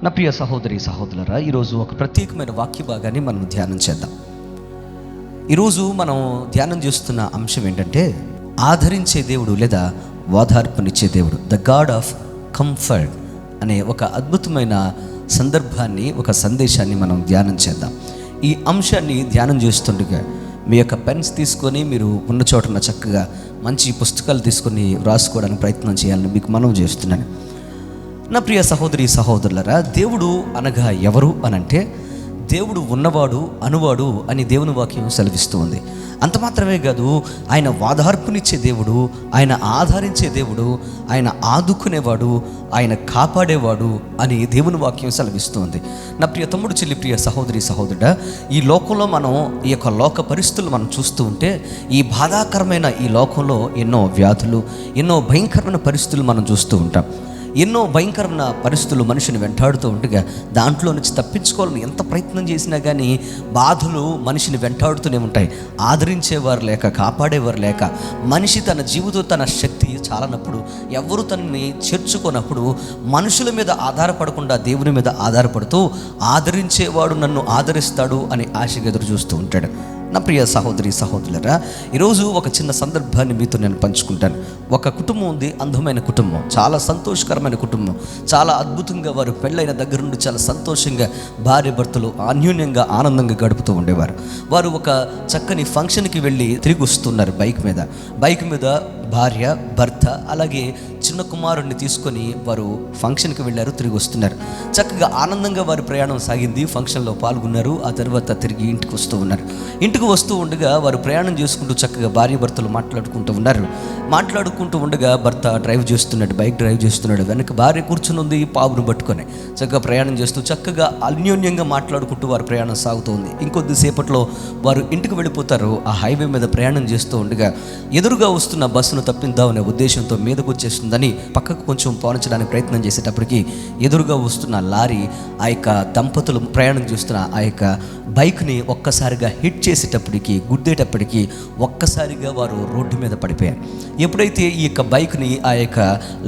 నా ప్రియ సహోదరి సహోదరులారా, ఈరోజు ఒక ప్రత్యేకమైన వాక్య భాగాన్ని మనం ధ్యానం చేద్దాం. ఈరోజు మనం ధ్యానం చేస్తున్న అంశం ఏంటంటే, ఆదరించే దేవుడు లేదా ఓదార్పునిచ్చే దేవుడు, ద గాడ్ ఆఫ్ కంఫర్ట్ అనే ఒక అద్భుతమైన సందర్భాన్ని, ఒక సందేశాన్ని మనం ధ్యానం చేద్దాం. ఈ అంశాన్ని ధ్యానం చేస్తుండగా మీ యొక్క పెన్స్ తీసుకొని మీరు ఉన్న చోటన చక్కగా మంచి పుస్తకాలు తీసుకొని రాసుకోవడానికి ప్రయత్నం చేయాలని మీకు మనవి చేస్తున్నాను. నా ప్రియ సహోదరి సహోదరులారా, దేవుడు అనగా ఎవరు అనంటే, దేవుడు ఉన్నవాడు అనువాడు అని దేవుని వాక్యం సెలవిస్తూ ఉంది. అంత మాత్రమే కాదు, ఆయన ఓదార్పునిచ్చే దేవుడు, ఆయన ఆదరించే దేవుడు, ఆయన ఆదుకునేవాడు, ఆయన కాపాడేవాడు అని దేవుని వాక్యం సెలవిస్తూ ఉంది. నా ప్రియ తమ్ముడు, చెల్లి, ప్రియ సహోదరి సహోదరుడా, ఈ లోకంలో మనం ఈ యొక్క లోక పరిస్థితులు మనం చూస్తూ ఉంటే, ఈ బాధాకరమైన ఈ లోకంలో ఎన్నో వ్యాధులు, ఎన్నో భయంకరమైన పరిస్థితులు మనం చూస్తూ ఉంటాం. ఎన్నో భయంకరమైన పరిస్థితులు మనిషిని వెంటాడుతూ ఉండగా దాంట్లో నుంచి తప్పించుకోవాలని ఎంత ప్రయత్నం చేసినా కానీ బాధలు మనిషిని వెంటాడుతూనే ఉంటాయి. ఆదరించేవారు లేక, కాపాడేవారు లేక, మనిషి తన జీవితం తన శక్తి చాలనప్పుడు, ఎవరు తనని చేర్చుకున్నప్పుడు మనుషుల మీద ఆధారపడకుండా దేవుని మీద ఆధారపడుతూ, ఆదరించేవాడు నన్ను ఆదరిస్తాడు అని ఆశగా ఎదురు చూస్తూ ఉంటాడు. నా ప్రియ సహోదరి సహోదరులారా, ఈరోజు ఒక చిన్న సందర్భాన్ని మీతో నేను పంచుకుంటాను. ఒక కుటుంబం ఉంది, అందమైన కుటుంబం, చాలా సంతోషకరమైన కుటుంబం, చాలా అద్భుతంగా వారు పెళ్ళైన దగ్గర నుండి చాలా సంతోషంగా భార్య భర్తలు అన్యోన్యంగా ఆనందంగా గడుపుతూ ఉండేవారు. వారు ఒక చక్కని ఫంక్షన్కి వెళ్ళి తిరిగి వస్తున్నారు బైక్ మీద భార్య, భర్త, అలాగే చిన్న కుమారుడిని తీసుకొని వారు ఫంక్షన్కి వెళ్ళారు, తిరిగి వస్తున్నారు. చక్కగా ఆనందంగా వారి ప్రయాణం సాగింది. ఫంక్షన్లో పాల్గొన్నారు. ఆ తర్వాత తిరిగి ఇంటికి వస్తూ ఉన్నారు. ఇంటికి వస్తూ ఉండగా వారు ప్రయాణం చేసుకుంటూ చక్కగా భార్య భర్తలు మాట్లాడుకుంటూ ఉన్నారు. మాట్లాడుకుంటూ ఉండగా భర్త డ్రైవ్ చేస్తున్నాడు, బైక్ డ్రైవ్ చేస్తున్నాడు. వెనక భార్య కూర్చుని ఉంది, పావును పట్టుకొని చక్కగా ప్రయాణం చేస్తూ చక్కగా అన్యోన్యంగా మాట్లాడుకుంటూ వారి ప్రయాణం సాగుతూ ఉంది. ఇంకొద్దిసేపట్లో వారు ఇంటికి వెళ్ళిపోతారు. ఆ హైవే మీద ప్రయాణం చేస్తూ ఉండగా ఎదురుగా వస్తున్న బస్సును తప్పిద్దామనే ఉద్దేశంతో మీదకు వచ్చేస్తుందని పక్కకు కొంచెం పోనించడానికి ప్రయత్నం చేసేటప్పటికి ఎదురుగా వస్తున్న లారీ ఆ యొక్క దంపతులు ప్రయాణం చేస్తున్న ఆ యొక్క బైక్ని ఒక్కసారిగా హిట్ చేసేటప్పటికి, గుద్దేటప్పటికి ఒక్కసారిగా వారు రోడ్డు మీద పడిపోయారు. ఎప్పుడైతే ఈ యొక్క బైక్ని ఆ యొక్క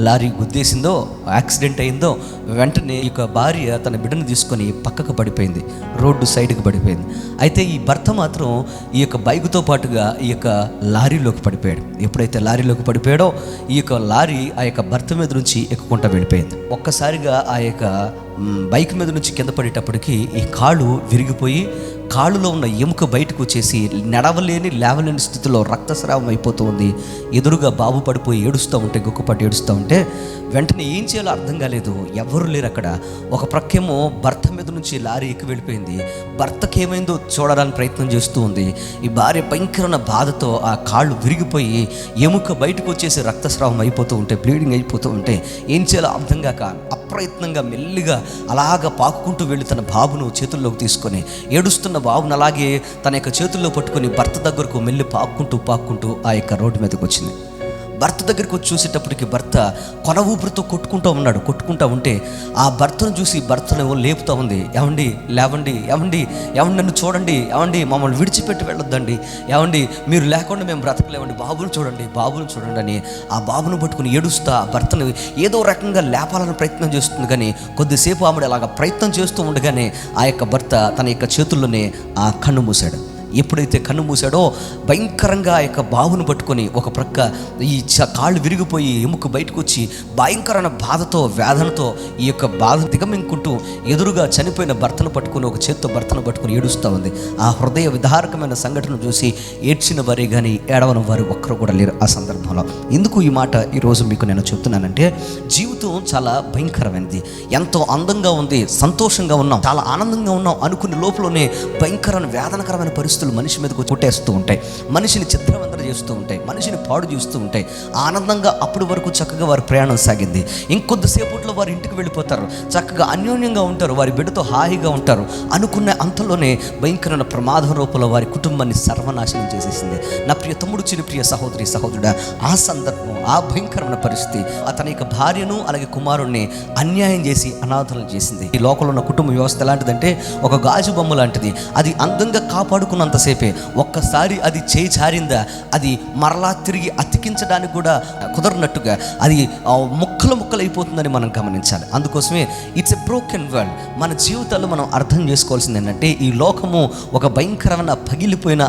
లారీ గుద్దేసిందో, యాక్సిడెంట్ అయిందో, వెంటనే ఈ యొక్క భార్య తన బిడ్డను తీసుకొని పక్కకు పడిపోయింది, రోడ్డు సైడ్కి పడిపోయింది. అయితే ఈ భర్త మాత్రం ఈ యొక్క బైక్తో పాటుగా ఈ యొక్క లారీలోకి పడిపోయాడు. ఎప్పుడైతే లారీలోకి పడిపోయాడో ఈ యొక్క లారీ ఆ యొక్క భర్త మీద నుంచి ఎక్కుకుంటూ వెళ్ళిపోయింది. ఒక్కసారిగా ఆ యొక్క బైక్ మీద నుంచి కింద పడేటప్పటికి ఈ కాళ్ళు విరిగిపోయి కాళ్ళులో ఉన్న ఎముక బయటకు వచ్చేసి లేవలేని స్థితిలో రక్తస్రావం అయిపోతూ ఉంది. ఎదురుగా బాబు పడిపోయి ఏడుస్తూ ఉంటే, గుక్కపట్టి ఏడుస్తూ ఉంటే వెంటనే ఏం చేయాలో అర్థం కాలేదు. ఎవరు లేరు అక్కడ. ఒక ప్రక్కేమో భర్త మీద నుంచి లారీ ఎక్కి వెళ్ళిపోయింది. భర్తకి ఏమైందో చూడడానికి ప్రయత్నం చేస్తూ ఉంది. ఈ భార్య భయంకరమైన బాధతో ఆ కాళ్ళు విరిగిపోయి ఎముక బయటకు వచ్చేసి రక్తస్రావం అయిపోతూ ఉంటే, బ్లీడింగ్ అయిపోతూ ఉంటే ఏం చేయాలో అర్థం కాక అప్రయత్నంగా మెల్లిగా అలాగ పాకుకుంటూ వెళ్ళి తన బాబును చేతుల్లోకి తీసుకొని ఏడుస్తున్న బాబును అలాగే తన యొక్క చేతుల్లో పట్టుకొని భర్త దగ్గరకు మెల్లి పాక్కుంటూ ఆ యొక్క రోడ్డు మీదకి వచ్చింది. భర్త దగ్గరికి వచ్చి చూసేటప్పటికి భర్త కొన ఊపిరితో కొట్టుకుంటూ ఉంటే ఆ భర్తను చూసి భర్తను లేపుతూ ఉంది. ఏమండి లేవండి, ఏమండి నన్ను చూడండి, ఏమండి మమ్మల్ని విడిచిపెట్టి వెళ్ళొద్దండి, ఏమండి మీరు లేకుండా మేము బ్రతకలేమండి, బాబును చూడండి అని ఆ బాబును పట్టుకుని ఏడుస్తా భర్తను ఏదో రకంగా లేపాలని ప్రయత్నం చేస్తుంది. కానీ కొద్దిసేపు ఆమె అలాగ ప్రయత్నం చేస్తూ ఉండగానే ఆ యొక్క భర్త తన యొక్క చేతుల్లోనే ఆ కన్ను మూసాడు. ఎప్పుడైతే కన్ను మూసాడో భయంకరంగా ఆ యొక్క బాబును పట్టుకొని ఒక ప్రక్క ఈ కాళ్ళు విరిగిపోయి ఎముక బయటకు వచ్చి భయంకరమైన బాధతో, వేదనతో ఈ యొక్క బాధ దిగమింగుకుంటూ ఎదురుగా చనిపోయిన భర్తను పట్టుకొని ఒక చేత్తో భర్తను పట్టుకొని ఏడుస్తూ ఉంది. ఆ హృదయ విదారకమైన సంఘటన చూసి ఏడ్చిన వారే కానీ ఏడవని వారు ఒక్కరు కూడా లేరు ఆ సందర్భంలో. ఎందుకు ఈ మాట ఈరోజు మీకు నేను చెప్తున్నానంటే, జీవితం చాలా భయంకరమైనది. ఎంతో అందంగా ఉంది, సంతోషంగా ఉన్నాం, చాలా ఆనందంగా ఉన్నాం అనుకునే లోపలనే భయంకరమైన వేదనకరమైన పరిస్థితులు మనిషి మీదకు కొట్టేస్తూ ఉంటాయి, మనిషిని చిత్రవందన చేస్తూ ఉంటాయి, మనిషిని పాడు చేస్తూ ఉంటాయి. ఆనందంగా అప్పటి వరకు చక్కగా వారి ప్రయాణం సాగింది. ఇంకొద్దిసేపట్లో వారి ఇంటికి వెళ్ళిపోతారు, చక్కగా అన్యోన్యంగా ఉంటారు, వారి బిడ్డతో హాయిగా ఉంటారు. అనుకున్న అంతలోనే భయంకరమైన ప్రమాదం రూపంలో వారి కుటుంబాన్ని సర్వనాశనం చేసేసింది. నా ప్రియ తమ్ముడు, చిన్న ప్రియ సహోదరి సహోదరుడా, ఆ సందర్భం, ఆ భయంకరమైన పరిస్థితి అతని యొక్క భార్యను అలాగే కుమారుణ్ణి అన్యాయం చేసి అనాథలు చేసింది. ఈ లోకంలో ఉన్న కుటుంబ వ్యవస్థ ఎలాంటిదంటే ఒక గాజు బొమ్మ లాంటిది. అది అందంగా కాపాడుకున్న ఉన్నంతసేపే. ఒక్కసారి అది చేయి జారిందా అది మరలా తిరిగి అతికించడానికి కూడా కుదరనట్టుగా అది ముక్కలు అయిపోతుందని మనం గమనించాలి. అందుకోసమే ఇట్స్ ఎ బ్రోకెన్ వరల్డ్. మన జీవితాల్లో మనం అర్థం చేసుకోవాల్సింది ఏంటంటే ఈ లోకము ఒక భయంకరమైన పగిలిపోయిన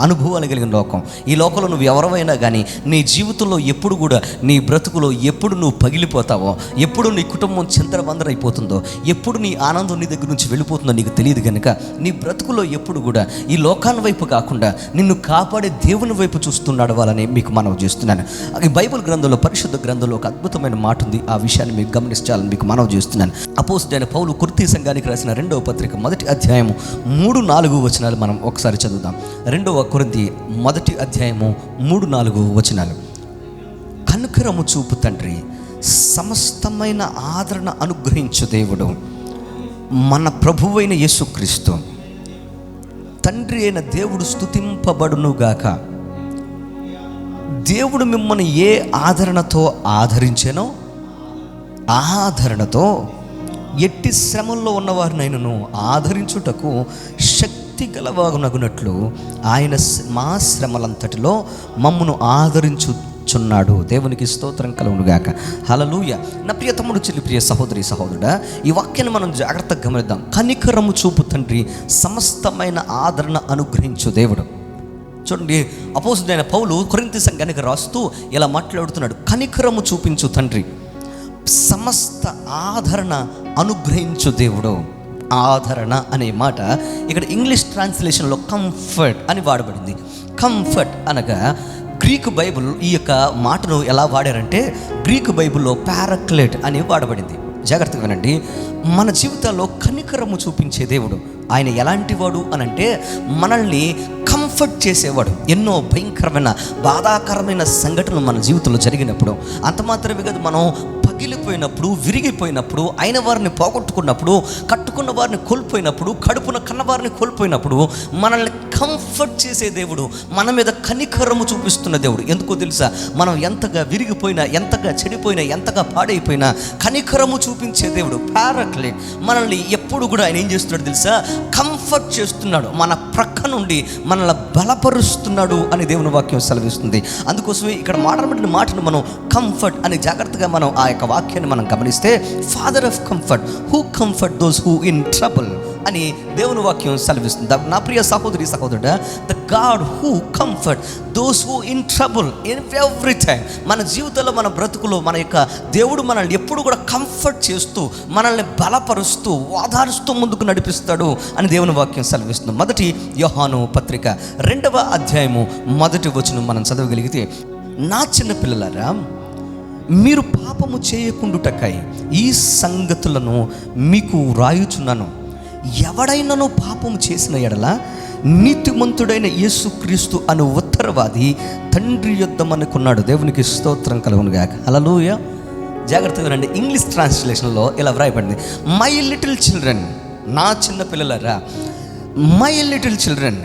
అనుభవాలు కలిగిన లోకం. ఈ లోకంలో నువ్వు ఎవరైనా కానీ నీ జీవితంలో ఎప్పుడు కూడా నీ బ్రతుకులో ఎప్పుడు నువ్వు పగిలిపోతావో, ఎప్పుడు నీ కుటుంబం చిందరబందరైపోతుందో, ఎప్పుడు నీ ఆనందం నీ దగ్గర నుంచి వెళ్ళిపోతుందో నీకు తెలియదు. కనుక నీ బ్రతుకులో ఎప్పుడు కూడా ఈ లోకాన్ని వైపు కాకుండా నిన్ను కాపాడే దేవుని వైపు చూస్తున్నాడు వాళ్ళని మీకు మనవి చేస్తున్నాను. ఈ బైబిల్ గ్రంథంలో, పరిశుద్ధ గ్రంథంలో ఒక అద్భుతమైన మాట ఉంది. ఆ విషయాన్ని మీకు గమనించాలని మీకు మనవి చేస్తున్నాను. అపోస్తలుడైన పౌలు కొరింథీ సంఘానికి రాసిన 2వ పత్రిక 1వ అధ్యాయము 3-4 వచనాలు మనం ఒకసారి చదువుదాం. 2వ కొరింథీ 1వ అధ్యాయము 3-4 వచనాలు. కనికరము చూపు తండ్రి, సమస్తమైన ఆదరణ అనుగ్రహించు దేవుడు, మన ప్రభువైన యేసుక్రీస్తు తండ్రి అయిన దేవుడు స్తుతింపబడునుగాక. దేవుడు మిమ్మల్ని ఏ ఆదరణతో ఆదరించానో ఆదరణతో ఎట్టి శ్రమల్లో ఉన్నవారినైనను ఆదరించుటకు శక్తి గలవాగునగునట్లు ఆయన మా శ్రమలంతటిలో మమ్మను ఆదరించుచున్నాడు. దేవునికి స్తోత్రం కలుగునుగాక. హల్లెలూయా. నా ప్రియ తమ్ముడు, చెల్లి, ప్రియ సహోదరి, సహోదరుడా, ఈ వాక్యాన్ని మనం జాగ్రత్తగా గమనిద్దాం. కనికరము చూపు తండ్రి, సమస్తమైన ఆదరణ అనుగ్రహించు దేవుడు. చూడండి, అపోస్తలుడైన పౌలు కొరింథీ సంఘానికి రాస్తూ ఇలా మాట్లాడుతున్నాడు. కనికరము చూపించు తండ్రి, సమస్త ఆదరణ అనుగ్రహించు దేవుడు. ఆదరణ అనే మాట ఇక్కడ ఇంగ్లీష్ ట్రాన్స్లేషన్లో కంఫర్ట్ అని వాడబడింది. కంఫర్ట్ అనగా గ్రీకు బైబిల్ ఈ యొక్క మాటను ఎలా వాడారంటే, గ్రీకు బైబిల్లో పారాక్లేట్ అని వాడబడింది. జాగ్రత్తగా వినండి. మన జీవితాల్లో కనికరము చూపించే దేవుడు ఆయన ఎలాంటి వాడు అనంటే, మనల్ని కంఫర్ట్ చేసేవాడు. ఎన్నో భయంకరమైన బాధాకరమైన సంఘటనలు మన జీవితంలో జరిగినప్పుడు, అంత మాత్రమే కాదు, మనం పగిలిపోయినప్పుడు, విరిగిపోయినప్పుడు, అయిన వారిని పోగొట్టుకున్నప్పుడు, కట్టుకున్న వారిని కోల్పోయినప్పుడు, కడుపున కన్నవారిని కోల్పోయినప్పుడు మనల్ని కంఫర్ట్ చేసే దేవుడు, మన మీద కనికరము చూపిస్తున్న దేవుడు. ఎందుకో తెలుసా? మనం ఎంతగా విరిగిపోయినా, ఎంతగా చెడిపోయినా, ఎంతగా పాడైపోయినా కనికరము చూపించే దేవుడు పారాక్లేట్. మనల్ని ఎప్పుడు కూడా ఆయన ఏం చేస్తున్నాడు తెలుసా? కంఫర్ట్ చేస్తున్నాడు. మన ప్రక్క నుండి మనల్ని బలపరుస్తున్నాడు అని దేవుని వాక్యం సెలవిస్తుంది. అందుకోసమే ఇక్కడ మాట్లాడిన మాటను మనం కంఫర్ట్ అని జాగ్రత్తగా మనం ఆ యొక్క వాక్యాన్ని మనం గమనిస్తే, father of comfort, who comfort those who in trouble అని దేవుని వాక్యం సెలవిస్తుంది. నా ప్రియ సహోదరి, సహోదరుడా, the God who comfort those who in trouble in every time. మన జీవితంలో, మన బ్రతుకులో మన యొక్క దేవుడు మనల్ని ఎప్పుడు కూడా కంఫర్ట్ చేస్తూ, మనల్ని బలపరుస్తూ, ఓదారుస్తూ ముందుకు నడిపిస్తాడు అని దేవుని వాక్యం సెలవిస్తుంది. 1 యోహాను పత్రిక 2వ అధ్యాయము 1వ వచనం మనం చదవగలిగితే, నా చిన్న పిల్లలారా, మీరు పాపము చేయకుండుటకై ఈ సంగతులను మీకు రాయుచున్నాను. ఎవడైనాను పాపము చేసిన ఎడల నీతిమంతుడైన యేసుక్రీస్తు అను ఉత్తరవాది తండ్రి యొద్ద మనకున్నాడు. దేవునికి స్తోత్రం కలుగునుగాక. హల్లెలూయా. జాగ్రత్తగా రండి. ఇంగ్లీష్ ట్రాన్స్లేషన్లో ఇలా వ్రాయబడింది, మై లిటిల్ చిల్డ్రన్, నా చిన్న పిల్లలారా, మై లిటిల్ చిల్డ్రన్.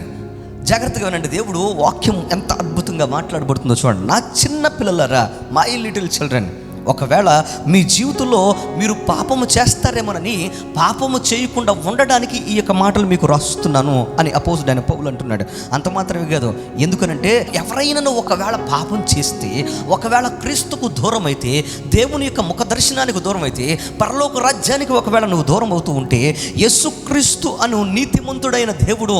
జాగ్రత్తగా వినండి. దేవుడు వాక్యం ఎంత అద్భుతంగా మాట్లాడబడుతుందో చూడండి. నా చిన్న పిల్లలారా, మై లిటిల్ చిల్డ్రన్. ఒకవేళ మీ జీవితంలో మీరు పాపము చేస్తారేమోనని, పాపము చేయకుండా ఉండడానికి ఈ యొక్క మాటలు మీకు రాస్తున్నాను అని అపోజిట్ పౌలు అంటున్నాడు. అంత మాత్రమే కాదు, ఎందుకనంటే ఎవరైనా ఒకవేళ పాపం చేస్తే, ఒకవేళ క్రీస్తుకు దూరం అయితే, దేవుని యొక్క ముఖ దర్శనానికి దూరం అయితే, పరలోక రాజ్యానికి ఒకవేళ నువ్వు దూరం అవుతూ ఉంటే, యేసుక్రీస్తు అను నీతిమంతుడైన దేవుడు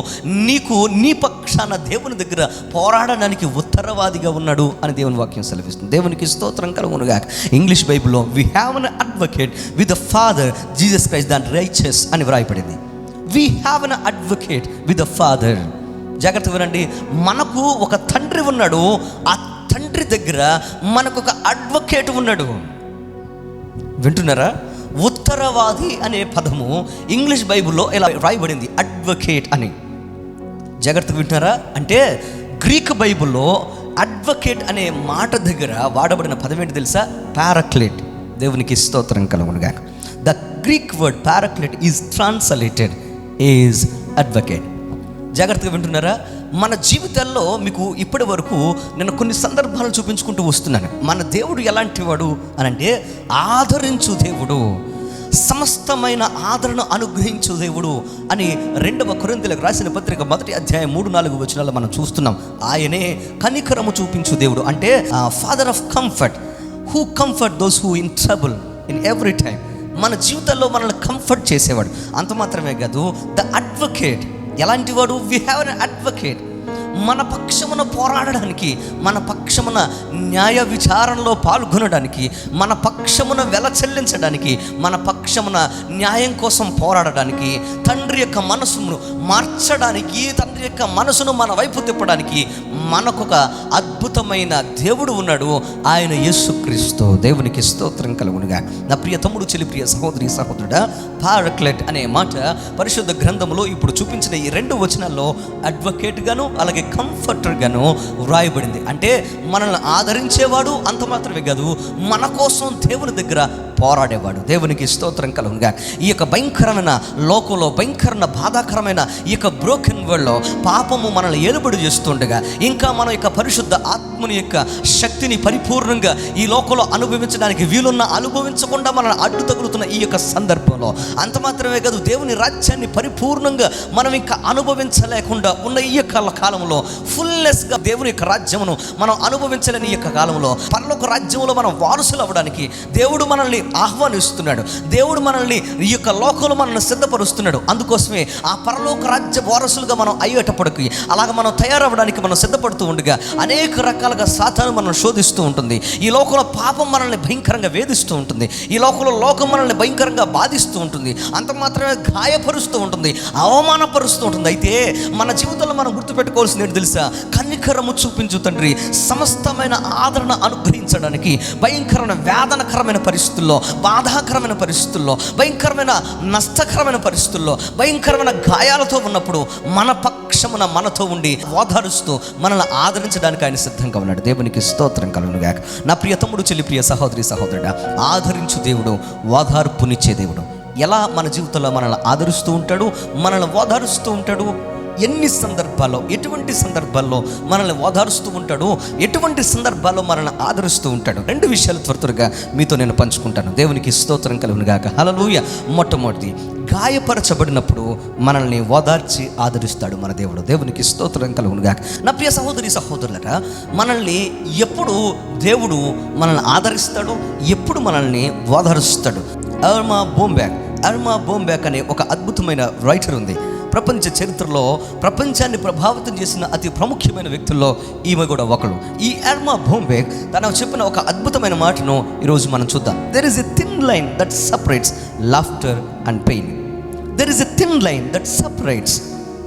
నీకు నీ పక్షాన దేవుని దగ్గర పోరాడడానికి ఉత్తరవాదిగా ఉన్నాడు అని దేవుని వాక్యం సెలవిస్తుంది. దేవునికి స్తోత్రం కలుగునుగాక. ఇంగ్లీష్ బైబిల్లో we have an advocate with the Father Jesus Christ the righteous అని వ్రాయబడింది. We have an advocate with the Father. జాగ్రత్తగా వినండి. మనకు ఒక తండ్రి ఉన్నాడు. ఆ తండ్రి దగ్గర మనకు ఒక అడ్వకేట్ ఉన్నాడు. వింటున్నారా? ఉత్తరవాది అనే పదము ఇంగ్లీష్ బైబిల్లో ఇలా వ్రాయబడింది, అడ్వకేట్ అని. జాగ్రత్తగా వింటున్నారా? అంటే గ్రీక్ బైబిల్లో అడ్వకేట్ అనే మాట దగ్గర వాడబడిన పదం ఏంటి తెలుసా? పారాక్లేట్. దేవునికి స్తోత్రం కలుగునుగాక. The Greek word paraclete is translated is advocate. జాగ్రత్తగా వింటున్నారా? మన జీవితాల్లో మీకు ఇప్పటి వరకు నేను కొన్ని సందర్భాలను చూపించుకుంటూ వస్తున్నాను. మన దేవుడు ఎలాంటి వాడు అని అంటే, ఆదరించు దేవుడు, సమస్తమైన ఆదరణ అనుగ్రహించు దేవుడు అని 2వ కొరింథీయులకు రాసిన పత్రిక 1వ అధ్యాయం 3-4 వచనాల్లో మనం చూస్తున్నాం. ఆయనే కనికరము చూపించు దేవుడు, అంటే father of comfort, who comfort those who in trouble in every time. మన జీవితాల్లో మనల్ని కంఫర్ట్ చేసేవాడు. అంత మాత్రమే కాదు, ద అడ్వకేట్. ఎలాంటి వాడు? We have an advocate. మన పక్షమున పోరాడడానికి, మన పక్షమున న్యాయ విచారణలో పాల్గొనడానికి, మన పక్షమున వెల చెల్లించడానికి, మన పక్షమున న్యాయం కోసం పోరాడడానికి, తండ్రి యొక్క మనసును మార్చడానికి, తండ్రి యొక్క మనసును మన వైపు తిప్పడానికి మనకొక అద్భుతమైన దేవుడు ఉన్నాడు. ఆయన యేసుక్రీస్తు. దేవునికి స్తోత్రం కలుగునుగా. నా ప్రియ తమ్ముడు, చెల్లి, ప్రియ సహోదరి, సహోదరుడా, పారక్లెట్ అనే మాట పరిశుద్ధ గ్రంథంలో ఇప్పుడు చూపించిన ఈ 2 వచనాల్లో అడ్వకేట్ గాను అలాగే కంఫర్టర్ గాను వ్రాయబడింది. అంటే మనల్ని ఆదరించేవాడు, అంత మాత్రమే కాదు, మన కోసం దేవుని దగ్గర పోరాడేవాడు. దేవునికి స్తోత్రం కలుగునుగా. ఈ యొక్క భయంకరమైన లోకంలో, భయంకరమైన బాధాకరమైన ఈ యొక్క బ్రోకెన్ వరల్డ్లో పాపము మనల్ని ఏలుబడి చేస్తుండగా, ఇంకా మన యొక్క పరిశుద్ధ ఆత్మని యొక్క శక్తిని పరిపూర్ణంగా ఈ లోకంలో అనుభవించడానికి వీలున్న, అనుభవించకుండా మనల్ని అడ్డు తగులుతున్న ఈ యొక్క సందర్భంలో, అంత మాత్రమే కాదు, దేవుని రాజ్యాన్ని పరిపూర్ణంగా మనం ఇంకా అనుభవించలేకుండా ఉన్న ఈ యొక్క కాలంలో, ఫుల్నెస్గా దేవుని యొక్క రాజ్యమును మనం అనుభవించలేని ఈ యొక్క కాలంలో, పరలోక రాజ్యంలో మనం వారసులు అవ్వడానికి దేవుడు మనల్ని ఆహ్వానిస్తున్నాడు. దేవుడు మనల్ని ఈ యొక్క లోకంలో మనల్ని సిద్ధపరుస్తున్నాడు. అందుకోసమే ఆ పరలోక రాజ్య వారసులుగా మనం అయ్యేటప్పటికి, అలాగ మనం తయారవ్వడానికి మనం సిద్ధపడుతూ ఉండగా అనేక రకాలుగా సాతాను మనం శోధిస్తూ ఉంటుంది. ఈ లోకంలో పాపం మనల్ని భయంకరంగా వేధిస్తూ ఉంటుంది. ఈ లోకంలో లోకం మనల్ని భయంకరంగా బాధిస్తూ ఉంటుంది. అంత మాత్రమే గాయపరుస్తూ ఉంటుంది, అవమానపరుస్తూ ఉంటుంది. అయితే మన జీవితంలో మనం గుర్తుపెట్టుకోవాల్సింది ఏంటి తెలుసా? కనికరము చూపించు తండ్రి సమస్తమైన ఆదరణ అనుగ్రహించడానికి భయంకరమైన వేదనకరమైన పరిస్థితుల్లో, బాధాకరమైన పరిస్థితుల్లో, భయంకరమైన నష్టకరమైన పరిస్థితుల్లో, భయంకరమైన గాయాలతో ఉన్నప్పుడు మన పక్షమున మనతో ఉండి ఓదారుస్తూ మనల్ని ఆదరించడానికి ఆయన సిద్ధంగా ఉన్నాడు. దేవునికి స్తోత్రం కలుగునుగాక. నా ప్రియ తమ్ముడు, చెల్లి, ప్రియ సహోదరి, సహోదరుడా, ఆదరించు దేవుడు, ఓదార్పునిచ్చే దేవుడు. ఎలా మన జీవితంలో మనల్ని ఆదరిస్తూ ఉంటాడు, మనల్ని ఓదారుస్తూ ఉంటాడు. ఎన్ని సందర్భాల్లో, ఎటువంటి సందర్భాల్లో మనల్ని ఓదారుస్తూ ఉంటాడు, ఎటువంటి సందర్భాల్లో మనల్ని ఆదరిస్తూ ఉంటాడు. 2 విషయాలు త్వరగా మీతో నేను పంచుకుంటాను. దేవునికి స్తోత్రం కలుగునుగాక. హల్లెలూయా. మొట్టమొదటి, గాయపరచబడినప్పుడు మనల్ని ఓదార్చి ఆదరిస్తాడు మన దేవుడు. దేవునికి స్తోత్రం కలుగునుగాక. నా ప్రియ సహోదరి, సహోదరులరా, మనల్ని ఎప్పుడు దేవుడు మనల్ని ఆదరిస్తాడు, ఎప్పుడు మనల్ని ఓదారుస్తాడు. ఎర్మా బోంబ్యాక్ అనే ఒక అద్భుతమైన రైటర్ ఉంది. ప్రపంచ చరిత్రలో ప్రపంచాన్ని ప్రభావితం చేసిన అతి ప్రాముఖ్యమైన వ్యక్తుల్లో ఈమె కూడా ఒకరు. ఈ ఎర్మా బోంబ్యాక్ తను చెప్పిన ఒక అద్భుతమైన మాటను ఈరోజు మనం చూద్దాం. There is a thin line that separates laughter and pain. There is a thin line that separates,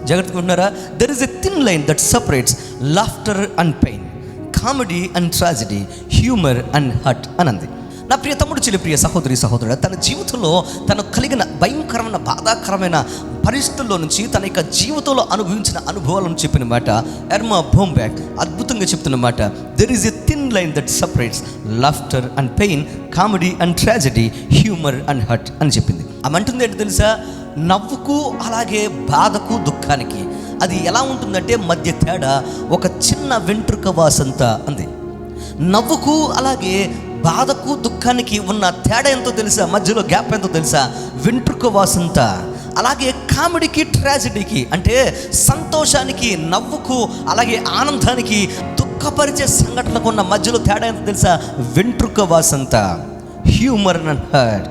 జాగ్రత్తగా ఉన్నారా? There is a thin line that separates laughter and pain, comedy and tragedy, humour and hurt అనంది. నా ప్రియ తమ్ముడు, చెల్లి, ప్రియ సహోదరి, సహోదరుడు, తన జీవితంలో తను కలిగిన భయంకరమైన బాధాకరమైన పరిస్థితుల్లో నుంచి, తన యొక్క జీవితంలో అనుభవించిన అనుభవాలను చెప్పిన మాట ఎర్మా బోంబ్యాక్ అద్భుతంగా చెప్తున్న మాట. There is a thin line that separates laughter and pain, comedy and tragedy, humour and hurt అని చెప్పింది. ఆమె అంటుంది ఏంటి తెలుసా? నవ్వుకు అలాగే బాధకు, దుఃఖానికి అది ఎలా ఉంటుందంటే మధ్య తేడా ఒక చిన్న వెంట్రుక వాసంత అంది. నవ్వుకు అలాగే బాధకు, దుఃఖానికి ఉన్న తేడా ఎంతో తెలుసా? మధ్యలో గ్యాప్ ఎంతో తెలుసా? వెంట్రుక వాసంత. అలాగే కామెడీకి, ట్రాజెడీకి, అంటే సంతోషానికి, నవ్వుకు, అలాగే ఆనందానికి, దుఃఖపరిచే సంఘటనలకు ఉన్న మధ్యలో తేడా ఎంతో తెలుసా? వెంట్రుక వాసంత, హ్యూమర్ అండ్ హర్ట్.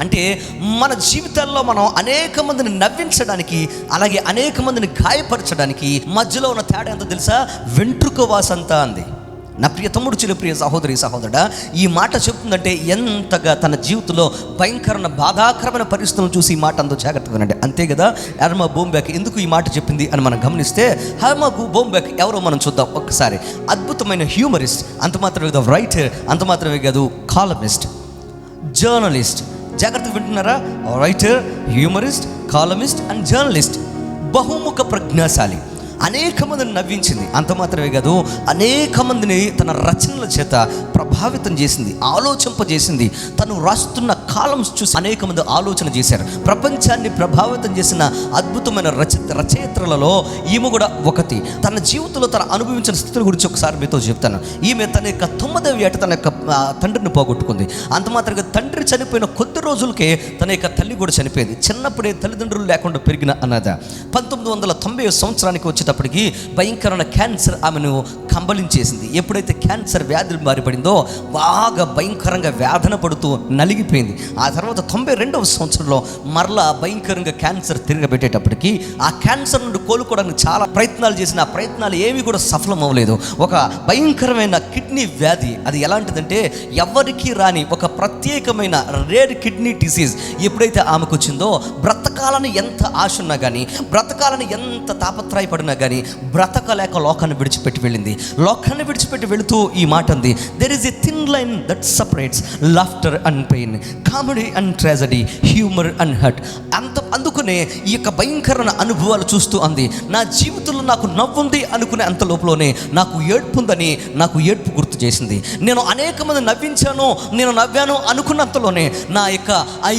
అంటే మన జీవితాల్లో మనం అనేక మందిని నవ్వించడానికి, అలాగే అనేక మందిని గాయపరచడానికి మధ్యలో ఉన్న తేడా ఎంతో తెలుసా? వెంట్రుక వాసంత అంది. నా ప్రియ తమ్ముడు, చెల్లి, ప్రియ సహోదరి, సహోదరుడా, ఈ మాట చెప్తుందంటే ఎంతగా తన జీవితంలో భయంకరమైన బాధాకరమైన పరిస్థితులను చూసి ఈ మాట అంతా జాగ్రత్తగా వినండి. అంతే కదా, ఎర్మా బోంబ్యాక్ ఎందుకు ఈ మాట చెప్పింది అని మనం గమనిస్తే, ఎర్మా బోంబ్యాక్ ఎవరో మనం చూద్దాం ఒక్కసారి. అద్భుతమైన హ్యూమరిస్ట్, అంత మాత్రమే కాదు రైటర్, అంత మాత్రమే కాదు కాలమిస్ట్, జర్నలిస్ట్. జాగ్రత్తగా వింటున్నారా? Writer, humourist, columnist and journalist. బహుముఖ ప్రజ్ఞాశాలి. అనేక మందిని నవ్వించింది. అంత మాత్రమే కాదు, అనేక మందిని తన రచనల చేత ప్రభావితం చేసింది, ఆలోచింపజేసింది. తను రాస్తున్న కాలమ్స్ చూసి అనేక మంది ఆలోచన చేశారు. ప్రపంచాన్ని ప్రభావితం చేసిన అద్భుతమైన రచయిత్రులలో ఈమె కూడా ఒకటి. తన జీవితంలో తన అనుభవించిన స్థితుల గురించి ఒకసారి మీతో చెప్తాను. ఈమె తన యొక్క 9వ ఏట తన యొక్క తండ్రిని పోగొట్టుకుంది. అంత మాత్రంగా తండ్రి చనిపోయిన కొద్ది రోజులకే తన యొక్క తల్లి కూడా చనిపోయింది. చిన్నప్పుడే తల్లిదండ్రులు లేకుండా పెరిగిన అన్నద. 1990 సంవత్సరానికి వచ్చేటప్పటికి భయంకరమైన క్యాన్సర్ ఆమెను కంబలించేసింది. ఎప్పుడైతే క్యాన్సర్ వ్యాధులు మారిపడిందో బాగా భయంకరంగా వేదన పడుతూ నలిగిపోయింది. ఆ తర్వాత 92వ సంవత్సరంలో మరలా భయంకరంగా క్యాన్సర్ తిరగబెట్టేటప్పటికి ఆ క్యాన్సర్ నుండి కోలుకోవడానికి చాలా ప్రయత్నాలు చేసిన ఆ ప్రయత్నాలు ఏవి కూడా సఫలం అవ్వలేదు. ఒక భయంకరమైన కిడ్నీ వ్యాధి, అది ఎలాంటిదంటే ఎవరికి రాని ఒక ప్రత్యేకమైన రేర్ కిడ్నీ డిసీజ్ ఎప్పుడైతే ఆమెకు వచ్చిందో, బ్రతకాలని ఎంత ఆశ ఉన్నా కానీ, బ్రతకాలని ఎంత తాపత్రయపడినా కానీ బ్రతకలేక లోకాన్ని విడిచిపెట్టి వెళ్ళింది. లోకాన్ని విడిచిపెట్టి వెళుతూ ఈ మాట అంది, there is a thin line that separates laughter and pain, comedy and tragedy, humour and hurt. అందుకనే ఈ యొక్క భయంకరమైన అనుభవాలు చూస్తూ అంది, నా జీవితంలో నాకు నవ్వుంది అనుకునే అంత లోపలనే నాకు ఏడ్పు ఉందని నాకు ఏడ్పు గుర్తు చేసింది. నేను అనేక మంది నవ్వించాను, నేను నవ్వాను అనుకున్నంతలోనే నా యొక్క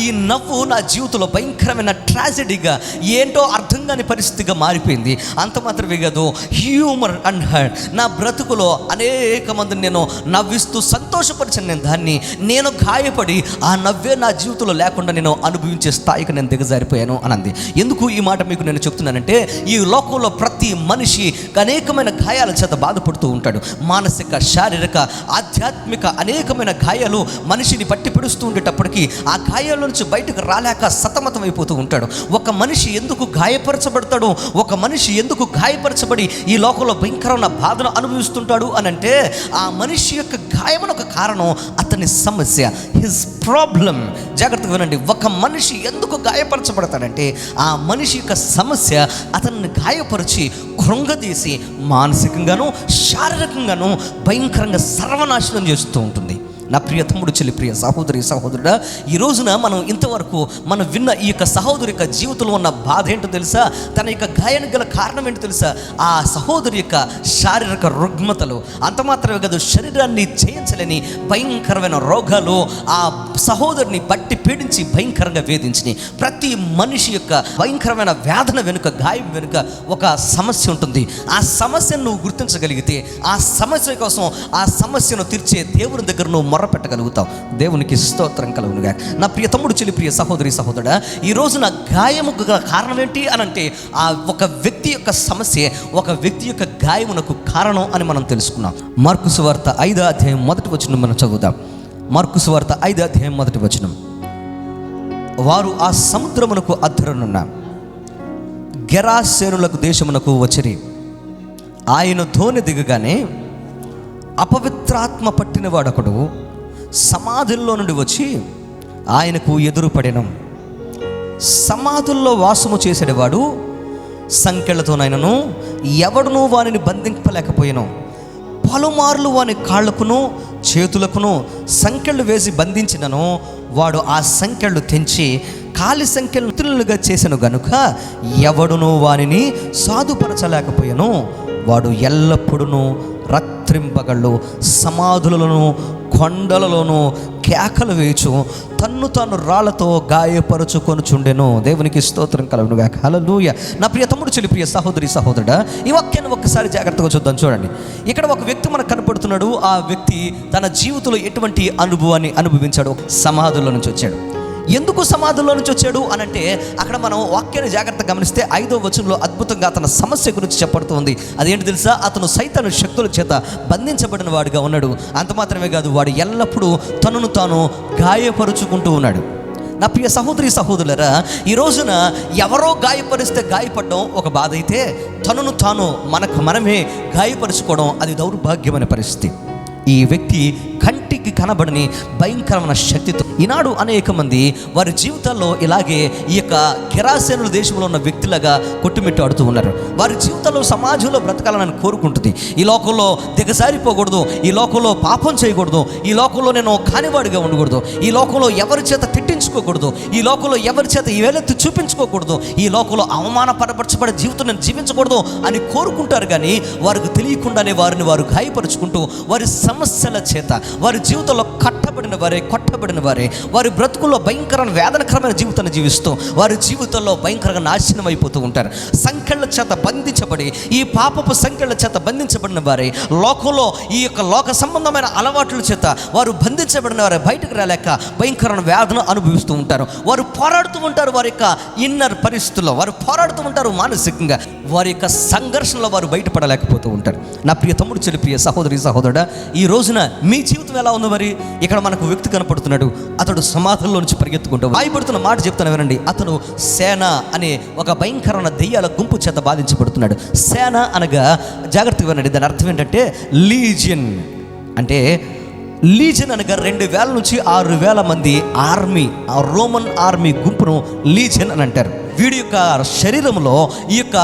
ఈ నవ్వు నా జీవితంలో భయంకరమైన ట్రాజడీగా, ఏంటో అర్థం కాని పరిస్థితిగా మారిపోయింది. అంత మాత్రమే కాదు, హ్యూమర్ అండ్ హర్ట్. నా బ్రతుకులో అనేక మందిని నేను నవ్విస్తూ సంతోషపరిచిన దాన్ని నేను గాయపడి ఆ నవ్వే నా జీవితంలో లేకుండా నేను అనుభవించే స్థాయికి నేను దిగజారిపోయాను అనంది. ఎందుకు ఈ మాట మీకు నేను చెప్తున్నానంటే, ఈ లోకంలో ప్రతి మనిషి అనేకమైన గాయాల చేత బాధపడుతూ ఉంటాడు. మానసిక, శారీరక, ఆధ్యాత్మిక అనేకమైన గాయాలు మనిషిని పట్టి పిడుస్తూ ఉండేటప్పటికీ ఆ గాయాల నుంచి బయటకు రాలేక సతమతం అయిపోతూ ఉంటాడు. ఒక మనిషి ఎందుకు గాయపరచబడతాడు, ఒక మనిషి ఎందుకు గాయపరచబడి ఈ లోకంలో భయంకరమైన బాధను అనుభవిస్తుంటాడు అనంటే, ఆ మనిషి యొక్క గాయమున ఒక కారణం అతని సమస్య, హిజ్ ప్రాబ్లం. జాగ్రత్తగా వినండి, ఒక మనిషి ఎందుకు గాయపరచబడతాడంటే ఆ మనిషి యొక్క సమస్య అతన్ని గాయపరిచి కృంగదీసి మానసికంగాను శారీరకంగాను భయంకరంగా సర్వనాశనం చేస్తూ ఉంటుంది. నా ప్రియ తమ్ముడు, చెల్లి, ప్రియ సహోదరి, సహోదరుడా, ఈ రోజున మనం ఇంతవరకు మనం విన్న ఈ యొక్క సహోదరి యొక్క జీవితంలో ఉన్న బాధ ఏంటో తెలుసా? తన యొక్క గాయానికి గల కారణం ఏంటో తెలుసా? ఆ సహోదరి యొక్క శారీరక రుగ్మతలు. అంత మాత్రమే కాదు, శరీరాన్ని జయించలేని భయంకరమైన రోగాలు ఆ సహోదరిని బట్టి పీడించి భయంకరంగా వేధించినాయి. ప్రతి మనిషి యొక్క భయంకరమైన వేదన వెనుక, గాయం వెనుక ఒక సమస్య ఉంటుంది. ఆ సమస్యను నువ్వు గుర్తించగలిగితే, ఆ సమస్య కోసం ఆ సమస్యను తీర్చే దేవుని దగ్గర నువ్వు మొర్ర పెట్టగలుగుతావు. దేవునికి స్తోత్రం కలుగునుగా. నా ప్రియ తమ్ముడు, చెల్లి, ప్రియ సహోదరి, సహోదరుడా, ఈ రోజున గాయముకు కారణం ఏంటి అనంటే ఆ ఒక వ్యక్తి యొక్క సమస్య, ఒక వ్యక్తి యొక్క గాయమునకు కారణం అని మనం తెలుసుకున్నాం. మార్కు సువార్త 5వ అధ్యాయం 1వ వచనం మనం చదువుదాం. మార్కు సువార్త 5వ అధ్యాయం 1వ వచనం. వారు ఆ సముద్రమునకు అద్దరనున్న గెరాసేనులకు దేశమునకు వచ్చిరి. ఆయన ధోని దిగగానే అపవిత్రాత్మ పట్టిన వాడొకడు సమాధుల్లో నుండి వచ్చి ఆయనకు ఎదురుపడెను. సమాధుల్లో వాసము చేసేవాడు సంకెళ్లతోనైనను ఎవడునూ వానిని బంధింపలేకపోయాను. పలుమార్లు వాని కాళ్ళకును చేతులకును సంకెళ్ళు వేసి బంధించినను వాడు ఆ సంకెళ్ళు తెంచి కాలి సంఖ్యలు ఇతరులుగా చేసెను గనుక ఎవడునూ వానిని సాధుపరచలేకపోయాను. వాడు ఎల్లప్పుడూ రాత్రింపగళ్ళు సమాధులను కొండలలోనూ కేకలు వేయచు తన్ను తాను రాళ్లతో గాయపరుచుకొనుచుండెను. దేవునికి స్తోత్రం కలుగునుగా. హల్లెలూయా. నా ప్రియ తమ్ముడు, చెల్లి, ప్రియ సహోదరి, సహోదరుడా, ఈ వాక్యాన్ని ఒక్కసారి జాగ్రత్తగా చూద్దాం. చూడండి, ఇక్కడ ఒక వ్యక్తి మనకు కనపడుతున్నాడు. ఆ వ్యక్తి తన జీవితంలో ఎటువంటి అనుభవాన్ని అనుభవించాడు? సమాధుల్లో నుంచి వచ్చాడు. ఎందుకు సమాధుల్లో నుంచి వచ్చాడు అనంటే, అక్కడ మనం వాక్యాన్ని జాగ్రత్తగా గమనిస్తే 5వ వచనంలో అద్భుతంగా తన సమస్య గురించి చెప్పబడుతుంది. అదేంటి తెలుసా? అతను సైతాను శక్తుల చేత బంధించబడిన వాడుగా ఉన్నాడు. అంత మాత్రమే కాదు, వాడు ఎల్లప్పుడూ తనను తాను గాయపరుచుకుంటూ ఉన్నాడు. నా ప్రియ సహోదరి, సహోదరులరా, ఈ రోజున ఎవరో గాయపరిస్తే గాయపడడం ఒక బాధ అయితే, తనను తాను మనమే గాయపరుచుకోవడం అది దౌర్భాగ్యమైన పరిస్థితి. ఈ వ్యక్తి కంటికి కనబడని భయంకరమైన శక్తితో ఈనాడు అనేక మంది వారి జీవితాల్లో ఇలాగే ఈ యొక్క గెరాసేనుల దేశంలో ఉన్న వ్యక్తులుగా కొట్టుమిట్టాడుతూ ఉన్నారు. వారి జీవితంలో సమాజంలో బ్రతకాలని కోరుకుంటుంది. ఈ లోకంలో దిగజారిపోకూడదు, ఈ లోకంలో పాపం చేయకూడదు, ఈ లోకంలో నేను కానివాడిగా ఉండకూడదు, ఈ లోకంలో ఎవరి చేత తిట్టించుకూడదు, చూపించుకోకూడదు, ఈ లోకంలో ఎవరి చేత ఈ వేలెత్తి చూపించుకోకూడదు, ఈ లోకంలో అవమానపరచబడే జీవితం నేను జీవించకూడదు అని కోరుకుంటారు. కానీ వారికి తెలియకుండానే వారిని వారు గాయపరుచుకుంటూ వారి సమస్యల చేత వారి జీవితంలో కొట్టబడిన వారే వారి బ్రతుకుల్లో భయంకరమైన వేదనకరమైన జీవితాన్ని జీవిస్తూ వారి జీవితంలో భయంకరంగా నాశనం అయిపోతూ ఉంటారు. సంఖ్యల చేత బంధించబడి, ఈ పాపపు సంఖ్యల చేత బంధించబడిన వారే, లోకంలో ఈ యొక్క లోక సంబంధమైన అలవాట్ల చేత వారు బంధించబడిన వారే బయటకు రాలేక భయంకరమైన వేదన అనుభవిస్తూ ఉంటారు. వారు పోరాడుతూ ఉంటారు, వారి యొక్క ఇన్నర్ పరిస్థితుల్లో వారు పోరాడుతూ ఉంటారు. మానసికంగా వారి యొక్క సంఘర్షణలో వారు బయటపడలేకపోతూ ఉంటారు. నా ప్రియ తమ్ముడు, చెల్లి, ప్రియ సహోదరి, సహోదరుడా, ఈ రోజున మీ జీవితం ఎలా ఉంది? మరి ఇక్కడ మనకు వ్యక్తి కనపడుతున్నాడు. అతడు సమాధుల్లో నుంచి పరిగెత్తుకుంటూ భయపడుతున్న మాట చెప్తాను వినండి. అతను సేన అనే ఒక భయంకరమైన దెయ్యాల గుంపు చేత బాధించబడుతున్నాడు. సేన అనగా జాగ్రత్తగా వినండి, దాని అర్థం ఏంటంటే లీజియన్. అంటే లీజియన్ అనగా 2000 నుంచి 6000 మంది ఆర్మీ, ఆ రోమన్ ఆర్మీ గుంపును లీజియన్ అని అంటారు. వీడి యొక్క శరీరంలో, ఈ యొక్క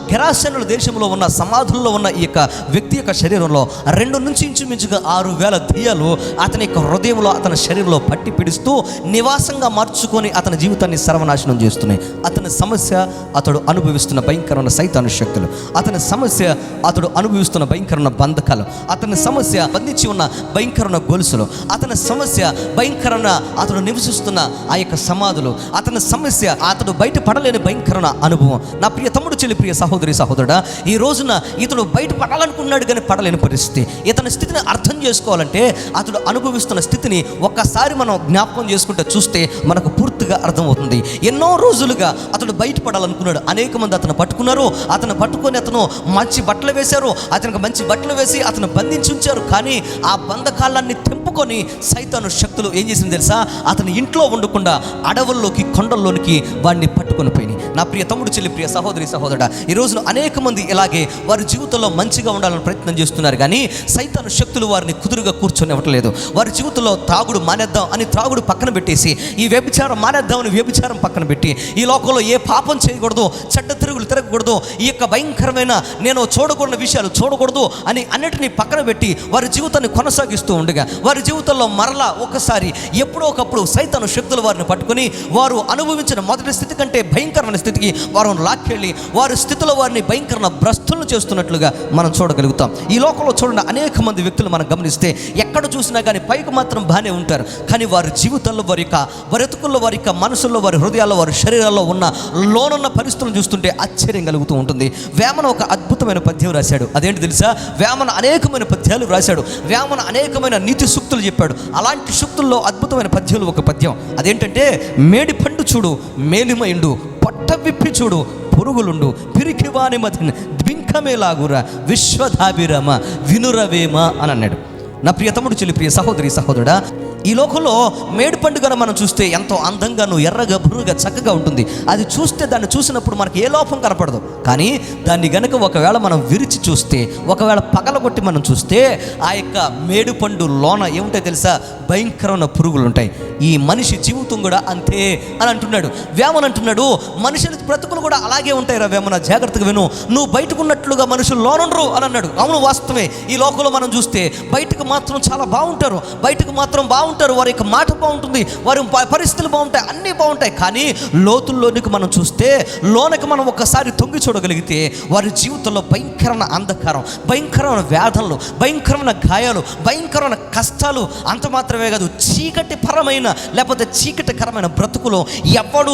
గెరాసెనుల దేశంలో ఉన్న సమాధుల్లో ఉన్న ఈ యొక్క వ్యక్తి యొక్క శరీరంలో 2 నుంచి ఇంచుమించుగా 6000 దెయ్యాలు అతని యొక్క హృదయంలో, అతని శరీరంలో పట్టి పిడుస్తూ నివాసంగా మార్చుకొని అతని జీవితాన్ని సర్వనాశనం చేస్తున్నాయి. అతని సమస్య అతడు అనుభవిస్తున్న భయంకరమైన సైతాను శక్తులు, అతని సమస్య అతడు అనుభవిస్తున్న భయంకరమైన బంధకాలు, అతని సమస్య బంధించి ఉన్న భయంకరమైన గొలుసులు, అతని సమస్య భయంకరమైన అతడు నివసిస్తున్న ఆ యొక్క సమాధులు, అతని సమస్య అతడు బయట పడలేని భయంకరమైన అనుభవం. నా ప్రియ తమ్ముడు, చెల్లి, ప్రియ సహోదరి, సహోదరుడా, ఈ రోజున ఇతడు బయట పడాలనుకున్నాడు కానీ పడలేని పరిస్థితి. ఇతని స్థితిని అర్థం చేసుకోవాలంటే అతడు అనుభవిస్తున్న స్థితిని ఒక్కసారి మనం జ్ఞాపకం చేసుకుంటే చూస్తే మనకు పూర్తిగా అర్థమవుతుంది. ఎన్నో రోజులుగా అతడు బయటపడాలనుకున్నాడు. అనేక మంది అతను పట్టుకున్నారు. అతను పట్టుకొని అతను మంచి బట్టలు వేశారు, అతనికి మంచి బట్టలు వేసి అతను బంధించి ఉంచారు. కానీ ఆ బంధకాలన్నీ తెంపుకొని సైతాను శక్తులు ఏం చేసింది తెలుసా? అతని ఇంట్లో ఉండకుండా అడవుల్లోకి, కొండల్లోనికి వాడిని పట్టుకొని పోయినాయి. నా ప్రియ తమ్ముడు, చెల్లి, ప్రియ సహోదరి, సహోదరుడా, ఈ రోజున అనేక మంది ఇలాగే వారి జీవితంలో మంచిగా ఉండాలని ప్రయత్నం చేస్తున్నారు. కానీ సైతాను శక్తులు వారిని కుదురుగా కూర్చొని ఇవ్వట్లేదు. వారి జీవితంలో తాగుడు మానేద్దాం అని త్రాగుడు పక్కన పెట్టేసి, ఈ వ్యభిచారం మానేద్దాం అని వ్యభిచారం పక్కన పెట్టి, ఈ లోకంలో ఏ పాపం చేయకూడదు, చెడ్డ తిరుగులు తిరగకూడదు, ఈ యొక్క భయంకరమైన నేను చూడకూడని విషయాలు చూడకూడదు అని అన్నిటినీ పక్కన పెట్టి వారి జీవితాన్ని కొనసాగిస్తూ ఉండగా వారి జీవితంలో మరలా ఒకసారి ఎప్పుడో ఒకప్పుడు సైతాను శక్తులు వారిని పట్టుకొని వారు అనుభవించిన మొదటి స్థితి కంటే భయంకరమైన స్థితికి వారిని లాక్కెళ్ళి వారి స్థితిలో వారిని భయంకరమైన భ్రష్టులను చేస్తున్నట్లుగా మనం చూడగలుగుతాం. ఈ లోకంలో చూడండి, అనేక మంది వ్యక్తులు మనం గమనిస్తే ఎక్కడ చూసినా కానీ పైకి మాత్రం బాగానే ఉంటారు. కానీ వారి జీవితంలో, వారి యొక్క బ్రతుకుల్లో, వారి యొక్క మనసుల్లో, వారి హృదయాల్లో, వారి శరీరాల్లో ఉన్న లోనున్న పరిస్థితులను చూస్తుంటే ఆశ్చర్యం కలుగుతూ ఉంటుంది. వేమన ఒక అద్భుతమైన పద్యం రాశాడు. అదేంటి తెలుసా? వేమన అనేకమైన పద్యాలు రాశాడు. వేమన అనేకమైన నీతి సూక్తులు చెప్పాడు. అలాంటి సూక్తుల్లో అద్భుతమైన పద్యంలో ఒక పద్యం అదేంటంటే, మేడి పండు చూడు మేలిమైండు, పొట్ట విప్పి చూడు పురుగులుండు, పిరికివాని మధ్య ద్వింకమేలాగురా విశ్వధాభిరమ వినురవేమ అని అన్నాడు. నా ప్రియ తమ్ముడు, చెల్లి, ప్రియ సహోదరి, సహోదరుడా, ఈ లోకంలో మేడి పండుగను మనం చూస్తే ఎంతో అందంగాను, ఎర్రగా, బుర్రగా, చక్కగా ఉంటుంది. అది చూస్తే, దాన్ని చూసినప్పుడు మనకి ఏ లోపం కనపడదు. కానీ దాన్ని గనక ఒకవేళ మనం విరిచి చూస్తే, ఒకవేళ పగలగొట్టి మనం చూస్తే, ఆ యొక్క మేడి పండు లోన ఏముంటాయి తెలుసా? భయంకరమైన పురుగులు ఉంటాయి. ఈ మనిషి జీవితం కూడా అంతే అని అంటున్నాడు. వేమన అంటున్నాడు, మనుషుల బ్రతుకులు కూడా అలాగే ఉంటాయి రా వేమన, జాగ్రత్తగా విను, నువ్వు బయటకు ఉన్నట్లుగా మనుషులు లోనుండరు అని అన్నాడు. అవును, వాస్తవమే. ఈ లోకంలో మనం చూస్తే బయటకు మాత్రం చాలా బాగుంటారు, బయటకు మాత్రం బాగుంటారు, వారి యొక్క మాట బాగుంటుంది, వారి పరిస్థితులు బాగుంటాయి, అన్నీ బాగుంటాయి. కానీ లోతుల్లోనికి మనం చూస్తే, లోనకి మనం ఒక్కసారి తొంగి చూడగలిగితే వారి జీవితంలో భయంకరమైన అంధకారం, భయంకరమైన వేదనలు, భయంకరమైన గాయాలు, భయంకరమైన కష్టాలు, అంత మాత్రమే కాదు, చీకటి పరమైన లేకపోతే చీకటికరమైన బ్రతుకులో ఎవడు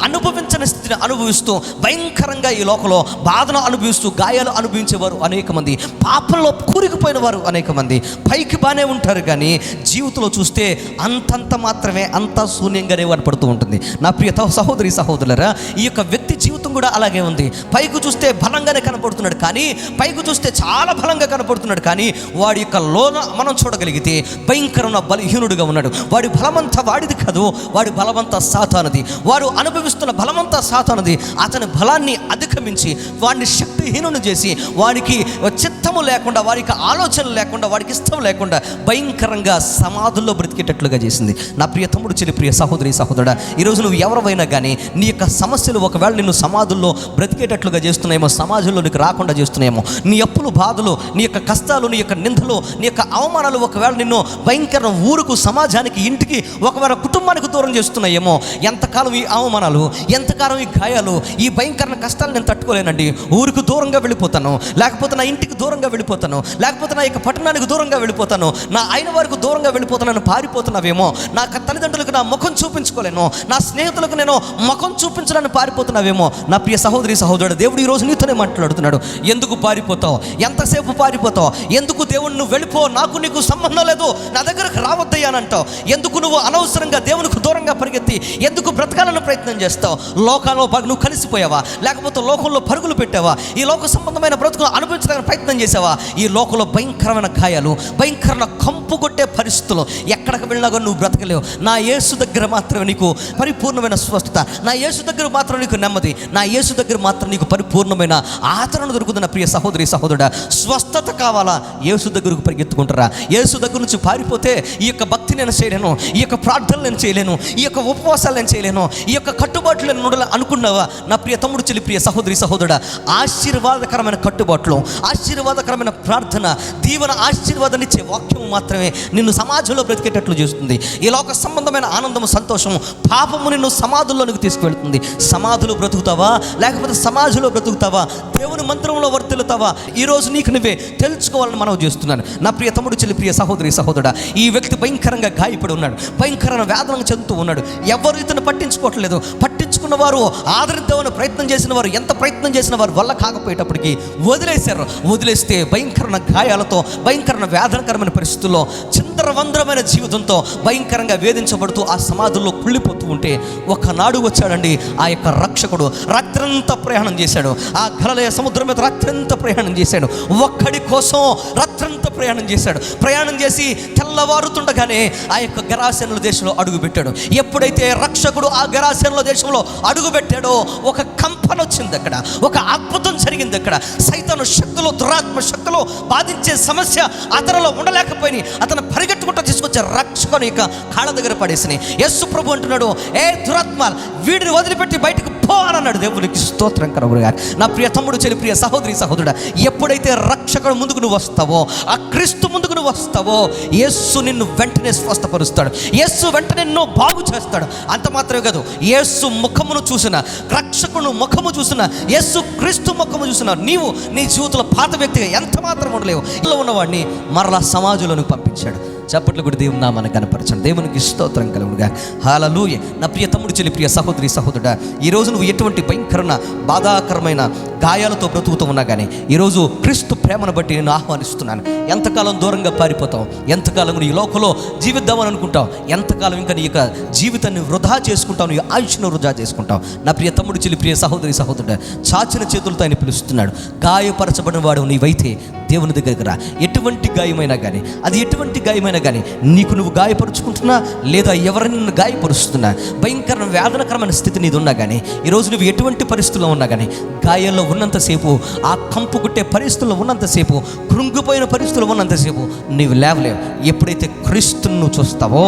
అనుభవించని స్థితిని అనుభవిస్తూ భయంకరంగా ఈ లోకంలో బాధను అనుభవిస్తూ గాయాలు అనుభవించేవారు అనేక మంది, పాపంలో కూరుకుపోయిన వారు అనేక మంది. పైకి బాగానే ఉంటారు కానీ జీవితంలో చూస్తే అంతంత మాత్రమే, అంతా శూన్యంగానే కనపడుతూ ఉంటుంది. నా ప్రియ సహోదరి, సహోదరులారా, ఈ యొక్క వ్యక్తి జీవితం కూడా అలాగే ఉంది. పైకి చూస్తే బలంగానే కనపడుతున్నాడు, కానీ పైకి చూస్తే చాలా బలంగా కనపడుతున్నాడు, కానీ వాడి యొక్క లోన మనం చూడగలిగితే భయంకరమైన బలహీనుడిగా ఉన్నాడు. వాడి బలమంతా వాడిది కాదు, వాడి బలమంతా సాతానుది. వాడు అనుభవిస్తున్న బలమంతా సాతానుది. అతని బలాన్ని అధిగమించి వాడిని శక్తిహీనుని చేసి, వాడికి చిత్తము లేకుండా, వాడికి ఆలోచన లేకుండా, వాడికి ఇష్టం లేకుండా భయంకరంగా సమాధుల్లో బ్రతికేటట్లుగా చేసింది. నా ప్రియ తమ్ముడు, చెల్లి, ప్రియ సహోదరి, సహోదరుడా, ఈరోజు నువ్వు ఎవరైనా కానీ నీ యొక్క సమస్యలు ఒకవేళ నిన్ను సమాధుల్లో బ్రతికేటట్లుగా చేస్తున్నాయేమో, సమాజంలో నీకు రాకుండా చేస్తున్నాయేమో. నీ అప్పులు, బాధలు, నీ యొక్క కష్టాలు, నీ యొక్క నిందలు, నీ యొక్క అవమానాలు ఒకవేళ నిన్ను భయంకర ఊరుకు, సమాజానికి, ఇంటికి, ఒకవేళ కుటుంబానికి దూరం చేస్తున్నాయేమో. ఎంతకాలం ఈ అవమానాలు, ఎంతకాలం ఈ గాయాలు, ఈ భయంకర కష్టాలు నేను తట్టుకోలేనండి, ఊరికి దూరంగా వెళ్ళిపోతాను, లేకపోతే నా ఇంటికి దూరంగా వెళ్ళిపోతాను, లేకపోతే నా యొక్క పట్టణానికి దూరంగా వెళ్ళిపోతాను, నా అయిన వారికి దూరంగా వెళ్ళిపోతానని పారిపోతున్నావేమో. నా తల్లిదండ్రులకు నా ముఖం చూపించుకోలేను, నా స్నేహితులకు నేను ముఖం చూపించడానికి పారిపోతున్నావేమో. నా ప్రియ సహోదరి, సహోదరుడు, దేవుడు ఈరోజు నీతోనే మాట్లాడుతున్నాడు. ఎందుకు పారిపోతావు? ఎంతసేపు పారిపోతావు? ఎందుకు దేవుడు నువ్వు వెళ్ళిపో, నాకు నీకు సంబంధం లేదు, నా దగ్గరకు రావద్దయ్యానంటావు? ఎందుకు నువ్వు అనవసరంగా దేవునికి దూరంగా పరిగెత్తి ఎందుకు బ్రతకాలని ప్రయత్నం చేస్తావు? లోకంలో నువ్వు కలిసిపోయావా? లేకపోతే లోకంలో పరుగులు పెట్టావా? ఈ లోక సంబంధమైన బ్రతుకును అనుభవించడానికి ప్రయత్నం చేసావా? ఈ లోకంలో భయంకరమైన గాయాలు, భయంకరమైన కంపు కొట్టే పరిస్థితులు, ఎక్కడికి వెళ్ళినా కూడా నువ్వు బ్రతకలేవు. నా యేసు దగ్గర మాత్రమే నీకు పరిపూర్ణమైన స్వస్థత, నా యేసు దగ్గర మాత్రం నీకు నెమ్మది, నా యేసు దగ్గర మాత్రం నీకు పరిపూర్ణమైన ఆదరణ దొరుకుతున్న ప్రియ సహోదరి, సహోదరుడా. స్వస్థత కావాలా? యేసు దగ్గరకు పరిగెత్తుకుంటారా? యేసు దగ్గర నుంచి పారిపోతే ఈ యొక్క భక్తి నేను చేయలేను, ఈ యొక్క ప్రార్థనలు నేను చేయలేను, ఈ యొక్క ఉపవాసాలు నేను చేయలేను, ఈ యొక్క కట్టుబాట్లు నేను ఉండాలి అనుకున్నావా? నా ప్రియ తమ్ముడు, చెల్లి, ప్రియ సహోదరి, సహోదరుడా, ఆశీర్వాదకరమైన కట్టుబాట్లు, ఆశీర్వాదకరమైన ప్రార్థన, దీవెన, ఆశీర్వాదాన్ని ఇచ్చే వాక్యం మాత్రమే నిన్ను సమాజంలో బ్రతికేటట్లు చేస్తుంది. ఈ లోక సంబంధమైన ఆనందము, సంతోషము, పాపము నిన్ను సమాధుల్లోనికి తీసుకువెళ్తుంది. సమాధులు బ్రతుకుతావా, లేకపోతే సమాజంలో బ్రతుకుతావా? దేవుని మంత్రంలో వర్తిల్లుతావా? ఈరోజు నీకు నువ్వే తెలుసుకోవాలని మనం చేస్తున్నాను. నా ప్రియ తమ్ముడు, చెల్లి, ప్రియ సహోదరి, సహోదరుడా, ఈ వ్యక్తి భయంకరంగా గాయపడి ఉన్నాడు, భయంకరమైన వేదనకు చెందుతూ ఉన్నాడు. ఎవరు ఇతను పట్టించుకోవట్లేదు. పట్టించుకున్న వారు, ఆదరిద్దామని ప్రయత్నం చేసిన వారు, ఎంత ప్రయత్నం చేసిన వారు వల్ల కాకపోయేటప్పటికీ వదిలేశారు. వదిలేస్తే భయంకరమైన గాయాలతో, భయంకరమైన వేదనకరమైన పరిస్థితుల్లో, చిందరవందరమైన జీవితంతో భయంకరంగా వేధించబడుతూ ఆ సమాధుల్లో కుళ్ళిపోతూ ఉంటే ఒకనాడు వచ్చాడండి ఆ యొక్క రక్షకుడు. రాత్రంతా ప్రయాణం చేశాడు, ఆ గలిలయ సముద్రం మీద రాత్రంతా ప్రయాణం చేశాడు. ఒక్కడి కోసం రాత్రంతా ప్రయాణం చేశాడు. ప్రయాణం చేసి తెల్లవారుతుండగానే ఆ యొక్క గెరాసేనుల దేశంలో అడుగుపెట్టాడు. ఎప్పుడైతే రక్షకుడు ఆ గెరాసేనుల దేశంలో అడుగుపెట్టాడో ఒక కంపన వచ్చింది, అక్కడ ఒక అద్భుతం జరిగింది. అక్కడ సైతాను శక్తులు, దురాత్మ శక్తులు బాధించే సమస్య అతనిలో ఉండలేకపోయి అతను పరిగెట్టుకుంటూ తీసుకొచ్చే రక్షకుని యొక్క కాళ్ళ దగ్గర పడేసినాయి. యేసు ప్రభు అంటున్నాడు, ఏ దురాత్మ, వీడిని వదిలిపెట్టి బయటకు పో అని అన్నాడు. దేవునికి స్తోత్రం కలుగునుగాక. నా ప్రియ తమ్ముడు, చెల్లి, ప్రియ సహోదరి, సహోదరుడా, ఎప్పుడైతే రక్షకుడు ముందుకు నువ్వు వస్తావో, ఆ క్రీస్తు ముందుకు నువ్వు వస్తావో, యేసు నిన్ను వెంటనే స్వస్థపరుస్తాడు. యేసు వెంటనే నిన్ను బాగు చేస్తాడు. అంత మాత్రమే కాదు, యేసు ముఖమును చూసిన, రక్షకుడు ముఖము చూసిన, యేసు క్రీస్తు ముఖము చూసిన నీవు నీ జీవితంలో పాత వ్యక్తిగా ఎంత మాత్రం ఉండలేవు. ఇలా ఉన్నవాడిని మరలా సమాజంలోనికి పంపించాడు. చప్పట్లు కూడా దేవుని నామాన్ని కనపరచండి. దేవునికి స్తోత్రం కలుగునుగా. హల్లెలూయా. నా ప్రియ తమ్ముడు, చెల్లి, ప్రియ సహోదరి, సహోదరుడా, ఈరోజు నువ్వు ఎటువంటి భయంకరమైన బాధాకరమైన గాయాలతో బ్రతుకుతూ ఉన్నా కానీ ఈరోజు క్రీస్తు ప్రేమను బట్టి నేను ఆహ్వానిస్తున్నాను. ఎంతకాలం దూరంగా పారిపోతావు? ఎంతకాలం నీ లోకంలో జీవిద్దామని అనుకుంటావు? ఎంతకాలం ఇంకా నీ యొక్క జీవితాన్ని వృధా చేసుకుంటావు, నీ ఆయుష్ను వృధా చేసుకుంటావు? నా ప్రియ తమ్ముడు, చెల్లి, ప్రియ సహోదరి, సహోదరుడా, చాచిన చేతులతో ఆయన పిలుస్తున్నాడు. గాయపరచబడిన వాడు నీవైతే దేవుని దగ్గరికి రా. ఎటువంటి గాయమైనా కానీ, అది ఎటువంటి గాయమైనా కానీ, నీకు నువ్వు గాయపరుచుకుంటున్నా లేదా ఎవరైనా నిన్ను గాయపరుస్తున్నా, భయంకర వేదనకరమైన స్థితి నీది ఉన్నా కానీ, ఈరోజు నువ్వు ఎటువంటి పరిస్థితుల్లో ఉన్నా కానీ, గాయాల్లో ఉన్నంతసేపు, ఆ కంపు కుట్టే పరిస్థితుల్లో ఉన్నంతసేపు, కృంగిపోయిన పరిస్థితుల్లో ఉన్నంతసేపు నీవు లేవలేవు. ఎప్పుడైతే క్రీస్తును నువ్వు చూస్తావో,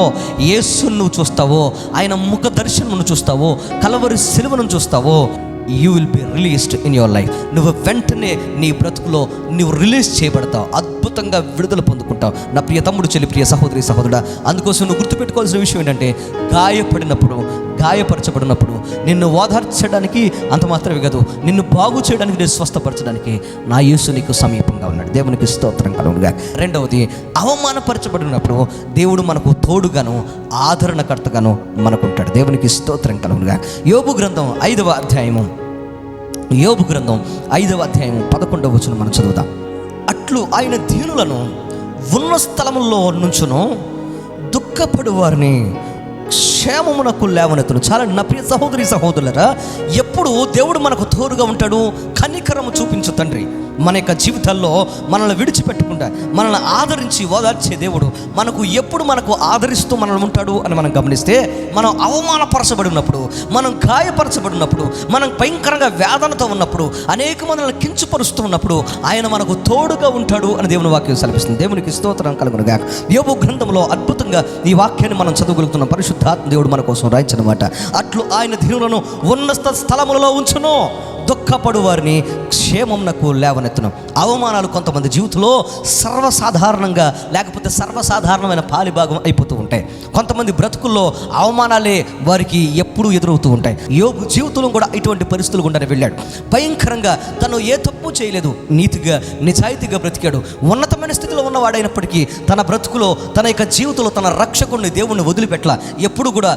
యేసును నువ్వు చూస్తావో, ఆయన ముఖ దర్శనం చూస్తావో, కలవరి సిలువను చూస్తావో, you will be released in your life. నువ్వు వెంటనే నీ బ్రతుకులో నువ్వు రిలీజ్ చేయబడతావు, అద్భుతంగా విడుదల పొందుకుంటావు. నా ప్రియ తమ్ముడు, చెల్లి, ప్రియ సహోదరి, సహోదరుడా, అందుకోసం నువ్వు గుర్తుపెట్టుకోవాల్సిన విషయం ఏంటంటే, గాయపడినప్పుడు, గాయపరచబడినప్పుడు నిన్ను ఓదార్చడానికి అంత మాత్రమే కాదు, నిన్ను బాగు చేయడానికి, నేను స్వస్థపరచడానికి నా యేసు నీకు సమీపంగా ఉన్నాడు. దేవునికి స్తోత్రం కలుగునుగా. రెండవది, అవమానపరచబడినప్పుడు దేవుడు మనకు తోడుగాను ఆదరణకర్తగాను మనకుంటాడు. దేవునికి స్తోత్రం కలుగునుగా. యోబు గ్రంథం 5వ అధ్యాయము, యోబు గ్రంథం 5వ అధ్యాయము 11వ వచనం మనం చదువుదాం. అట్లు ఆయన దీనులను ఉన్న స్థలముల్లో నుంచును, దుఃఖపడు వారిని క్షేమమునకు లేవనెత్తును. చాలా నా ప్రియ సహోదరి, సహోదరులరా, ఎప్పుడు దేవుడు మనకు తోడుగా ఉంటాడు? కనికరము చూపించు తండ్రి, మన యొక్క జీవితాల్లో మనల్ని విడిచిపెట్టకుండా మనల్ని ఆదరించి ఓదార్చే దేవుడు మనకు ఆదరిస్తూ మనల్ని ఉంటాడు అని మనం గమనిస్తే, మనం అవమానపరచబడినప్పుడు, మనం గాయపరచబడినప్పుడు, మనం భయంకరంగా వేదనతో ఉన్నప్పుడు, అనేక మనల్ని కించపరుస్తూ ఉన్నప్పుడు ఆయన మనకు తోడుగా ఉంటాడు అని దేవుని వాక్యం సెలవిస్తుంది. దేవునికి స్తోత్రం కలుగును గాక. యోబు గ్రంథంలో అద్భుతంగా ఈ వాక్యాన్ని మనం చదవగలుగుతున్నాం. పరిశుద్ధాత్మ దేవుడు మన కోసం రాయించనమాట. అట్లు ఆయన దీనులను ఉన్నత స్థలములలో ఉంచును, దుఃఖపడు వారిని క్షేమమునకు లేవనెత్తును. అవమానాలు కొంతమంది జీవితంలో సర్వసాధారణంగా, లేకపోతే సర్వసాధారణమైన పాలిభాగం అయిపోతూ ఉంటాయి. కొంతమంది బ్రతుకుల్లో అవమానాలే వారికి ఎప్పుడూ ఎదురవుతూ ఉంటాయి. యోబు జీవితంలో కూడా ఇటువంటి పరిస్థితులు గుండానే వెళ్ళాడు. భయంకరంగా తను ఏ తప్పు చేయలేదు, నీతిగా నిజాయితీగా బ్రతికాడు. ఉన్నతమైన స్థితిలో ఉన్నవాడైనప్పటికీ తన బ్రతుకులో, తన యొక్క జీవితంలో తన రక్షకుడిని, దేవుణ్ణి వదిలిపెట్టల. ఎప్పుడు కూడా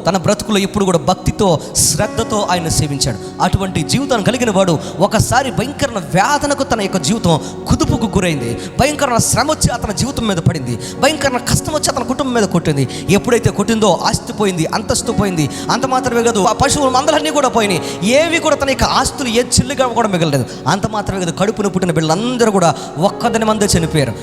తన బ్రతుకులో ఎప్పుడు కూడా భక్తితో, శ్రద్ధతో ఆయన సేవించాడు. అటువంటి జీవితాన్ని కలిగిన వాడు ఒకసారి భయంకరమైన వేదనకు తన యొక్క జీవితం కుదుపుకు గురైంది. భయంకరమైన శ్రమ వచ్చి అతని జీవితం మీద పడింది. భయంకరమైన కష్టం వచ్చి అతని కుటుంబం మీద కొట్టింది. ఎప్పుడైతే కొట్టిందో ఆస్తి పోయింది, అంతస్తు పోయింది. అంత మాత్రమే కాదు, పశువులు మందలన్నీ కూడా పోయినాయి. ఏవి కూడా తన యొక్క ఆస్తులు ఏ చిల్లుగా కూడా మిగలలేదు. అంత మాత్రమే కాదు, కడుపును పుట్టిన బిడ్డలందరూ కూడా ఒక్కదని మందే చనిపోయారు.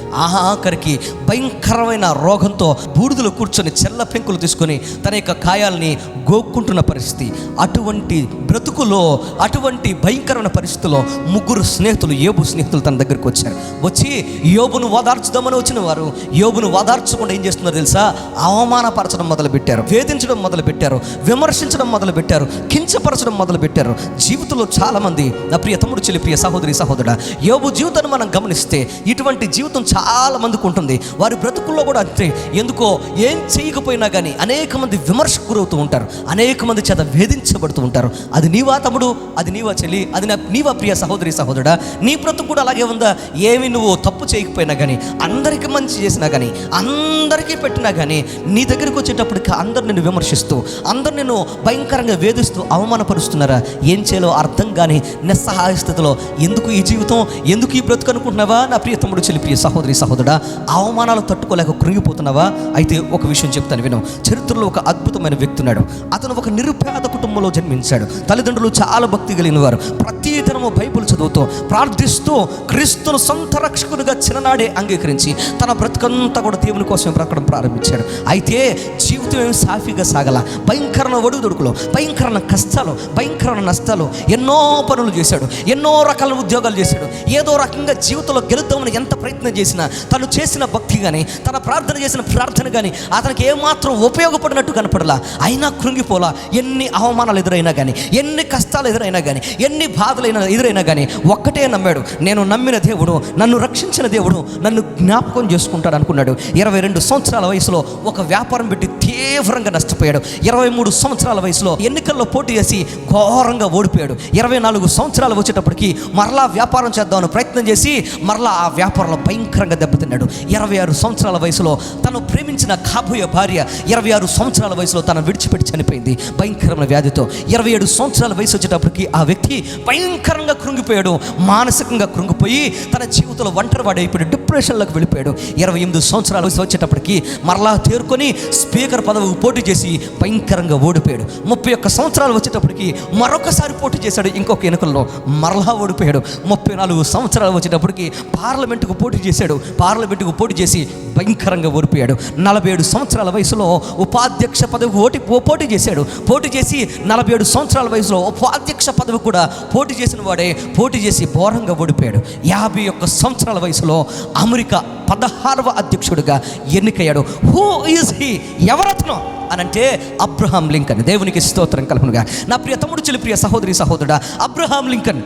ఆఖరికి భయంకరమైన రోగంతో బూడిదలో కూర్చొని చెల్ల పెంకులు తీసుకొని తన యొక్క కాయాల్ని గోక్కుంటున్న పరిస్థితి. అటువంటి బ్రతుకులో, అటువంటి భయంకరమైన పరిస్థితుల్లో ముగ్గురు స్నేహితులు, యోబు స్నేహితులు తన దగ్గరికి వచ్చారు. వచ్చి యోబును ఓదార్చుదామని వచ్చిన వారు యోబును ఓదార్చకుండా ఏం చేస్తున్నారు తెలుసా? అవమానపరచడం మొదలుపెట్టారు, వేధించడం మొదలుపెట్టారు, విమర్శించడం మొదలుపెట్టారు, కించపరచడం మొదలుపెట్టారు. జీవితంలో చాలామంది, నా ప్రియ తమ్ముడు, చెల్లి, ప్రియ సహోదరి, సహోదరుడా, యోబు జీవితాన్ని మనం గమనిస్తే ఇటువంటి జీవితం చాలా మందికి ఉంటుంది. వారి బ్రతుకుల్లో కూడా అంతే. ఎందుకో ఏం చేయకపోయినా కానీ అనేక మంది విమర్శకు గురవుతూ ఉంటారు, అనేక మంది చేత వేధించబడుతూ ఉంటారు. అది నీవా తమ్ముడు, అది నీవా చెల్లి, అది నీవా ప్రియ సహోదరి, సహోదరుడా? నీ బ్రతుకు కూడా అలాగే ఉందా? ఏమి నువ్వు తప్పు చేయకపోయినా కానీ, అందరికీ మంచి చేసినా కానీ, అందరికీ పెట్టినా కానీ, నీ దగ్గరికి వచ్చేటప్పటికి అందరు నిన్ను విమర్శిస్తూ, అందరు నిన్ను భయంకరంగా వేధిస్తూ అవమానపరుస్తున్నారా? ఏం చేయాలో అర్థం కానీ నిస్సహాయ స్థితిలో ఎందుకు ఈ జీవితం, ఎందుకు ఈ బ్రతుకు అనుకుంటున్నావా? నా ప్రియ తమ్ముడు, చెల్లి, ప్రియ సహోదరి, సహోదరుడా, అవమానాలు తట్టుకోలేక కృంగిపోతున్నావా? అయితే ఒక విషయం చెప్తాను విను. చరిత్రలో ఒక అద్భుతమైన వ్యక్తి ఉన్నాడు. అతను ఒక నిరుపేద కుటుంబంలో జన్మించాడు. తల్లిదండ్రులు చాలా భక్తి కలిగిన వారు. ప్రతిదినము బైబిల్ చదువుతూ, ప్రార్థిస్తూ, క్రీస్తును సొంత రక్షకునిగా చిన్ననాడే అంగీకరించి తన బ్రతుకంతా కూడా దేవుని కోసం బ్రతకడం ప్రారంభించాడు. అయితే జీవితం ఏమి సాఫీగా సాగల. భయంకరమైన ఒడుదుడుకులు, భయంకరమైన కష్టాలు, భయంకరమైన నష్టాలు, ఎన్నో పనులు చేశాడు, ఎన్నో రకాల ఉద్యోగాలు చేశాడు. ఏదో రకంగా జీవితంలో గెలుద్దామని ఎంత ప్రయత్నం చేసినా తను చేసిన భక్తి కానీ, తన ప్రార్థన చేసిన ప్రార్థన కానీ అతనికి ఏమాత్రం ఉపయోగపడినట్టు కనపడలా. అయినా కృంగిపోలా. ఎన్ని అవమానాలు ఎదురైనా కానీ, ఎన్ని కష్టాలు ఎదురైనా కానీ, ఎన్ని బాధలైనా ఎదురైనా కానీ ఒక్కటే నమ్మాడు. నేను నమ్మిన దేవుడు, నన్ను రక్షించిన దేవుడు నన్ను జ్ఞాపకం చేసుకుంటాడు అనుకున్నాడు. 22 సంవత్సరాల వయసులో ఒక వ్యాపారం పెట్టి తీవ్రంగా నష్టపోయాడు. 23 సంవత్సరాల వయసులో ఎన్నికల్లో పోటీ చేసి ఘోరంగా ఓడిపోయాడు. 24 సంవత్సరాలు వచ్చేటప్పటికి మరలా వ్యాపారం చేద్దామని ప్రయత్నం చేసి మరలా ఆ వ్యాపారంలో భయంకరంగా దెబ్బతిన్నాడు. 26 సంవత్సరాల వయసులో తను ప్రేమించిన కాబోయే భార్య 26 సంవత్సరాల వయసులో తను విడిచిపెట్టి చనిపోయింది భయంకరమైన వ్యాధితో. 27 సంవత్సరాల వయసు వచ్చేటప్పటికి ఆ వ్యక్తి భయంకరంగా కృంగిపోయాడు. మానసికంగా కృంగిపోయి తన జీవితంలో ఒంటరివాడు అయిపోయాడు, డిప్రెషన్లోకి వెళ్ళిపోయాడు. 28 సంవత్సరాల వయసు వచ్చేటప్పటికి మరలా తేరుకొని స్పీకర్ పదవికి పోటీ చేసి భయంకరంగా ఓడిపోయాడు. 31 సంవత్సరాలు వచ్చేటప్పటికి మరొకసారి పోటీ చేశాడు. ఇంకొక ఎన్నికల్లో మరలా ఓడిపోయాడు. 34 సంవత్సరాలు వచ్చేటప్పటికి పార్లమెంటుకు పోటీ చేశాడు. పార్లమెంటుకు పోటీ చేసి భయంకరంగా ఓడిపోయాడు. 47 సంవత్సరాల వయసులో ఉపాధ్యక్ష పదవికి పోటీ చేశాడు. పోటీ చేసి 47 సంవత్సరాల వయసులో ఉపాధ్యక్ష పదవి కూడా పోటీ చేసిన వాడే పోటీ చేసి ఘోరంగా ఓడిపోయాడు. 51 సంవత్సరాల వయసులో అమెరికా 16వ అధ్యక్షుడిగా ఎన్నికయ్యాడు. Who is he? ఎవరతను అనంటే అబ్రహాం లింకన్. దేవునికి స్తోత్రం కలుగునుగా. నా ప్రియ తమ్ముడు, చెల్లి, ప్రియ సహోదరి, సహోదరుడా, అబ్రహాం లింకన్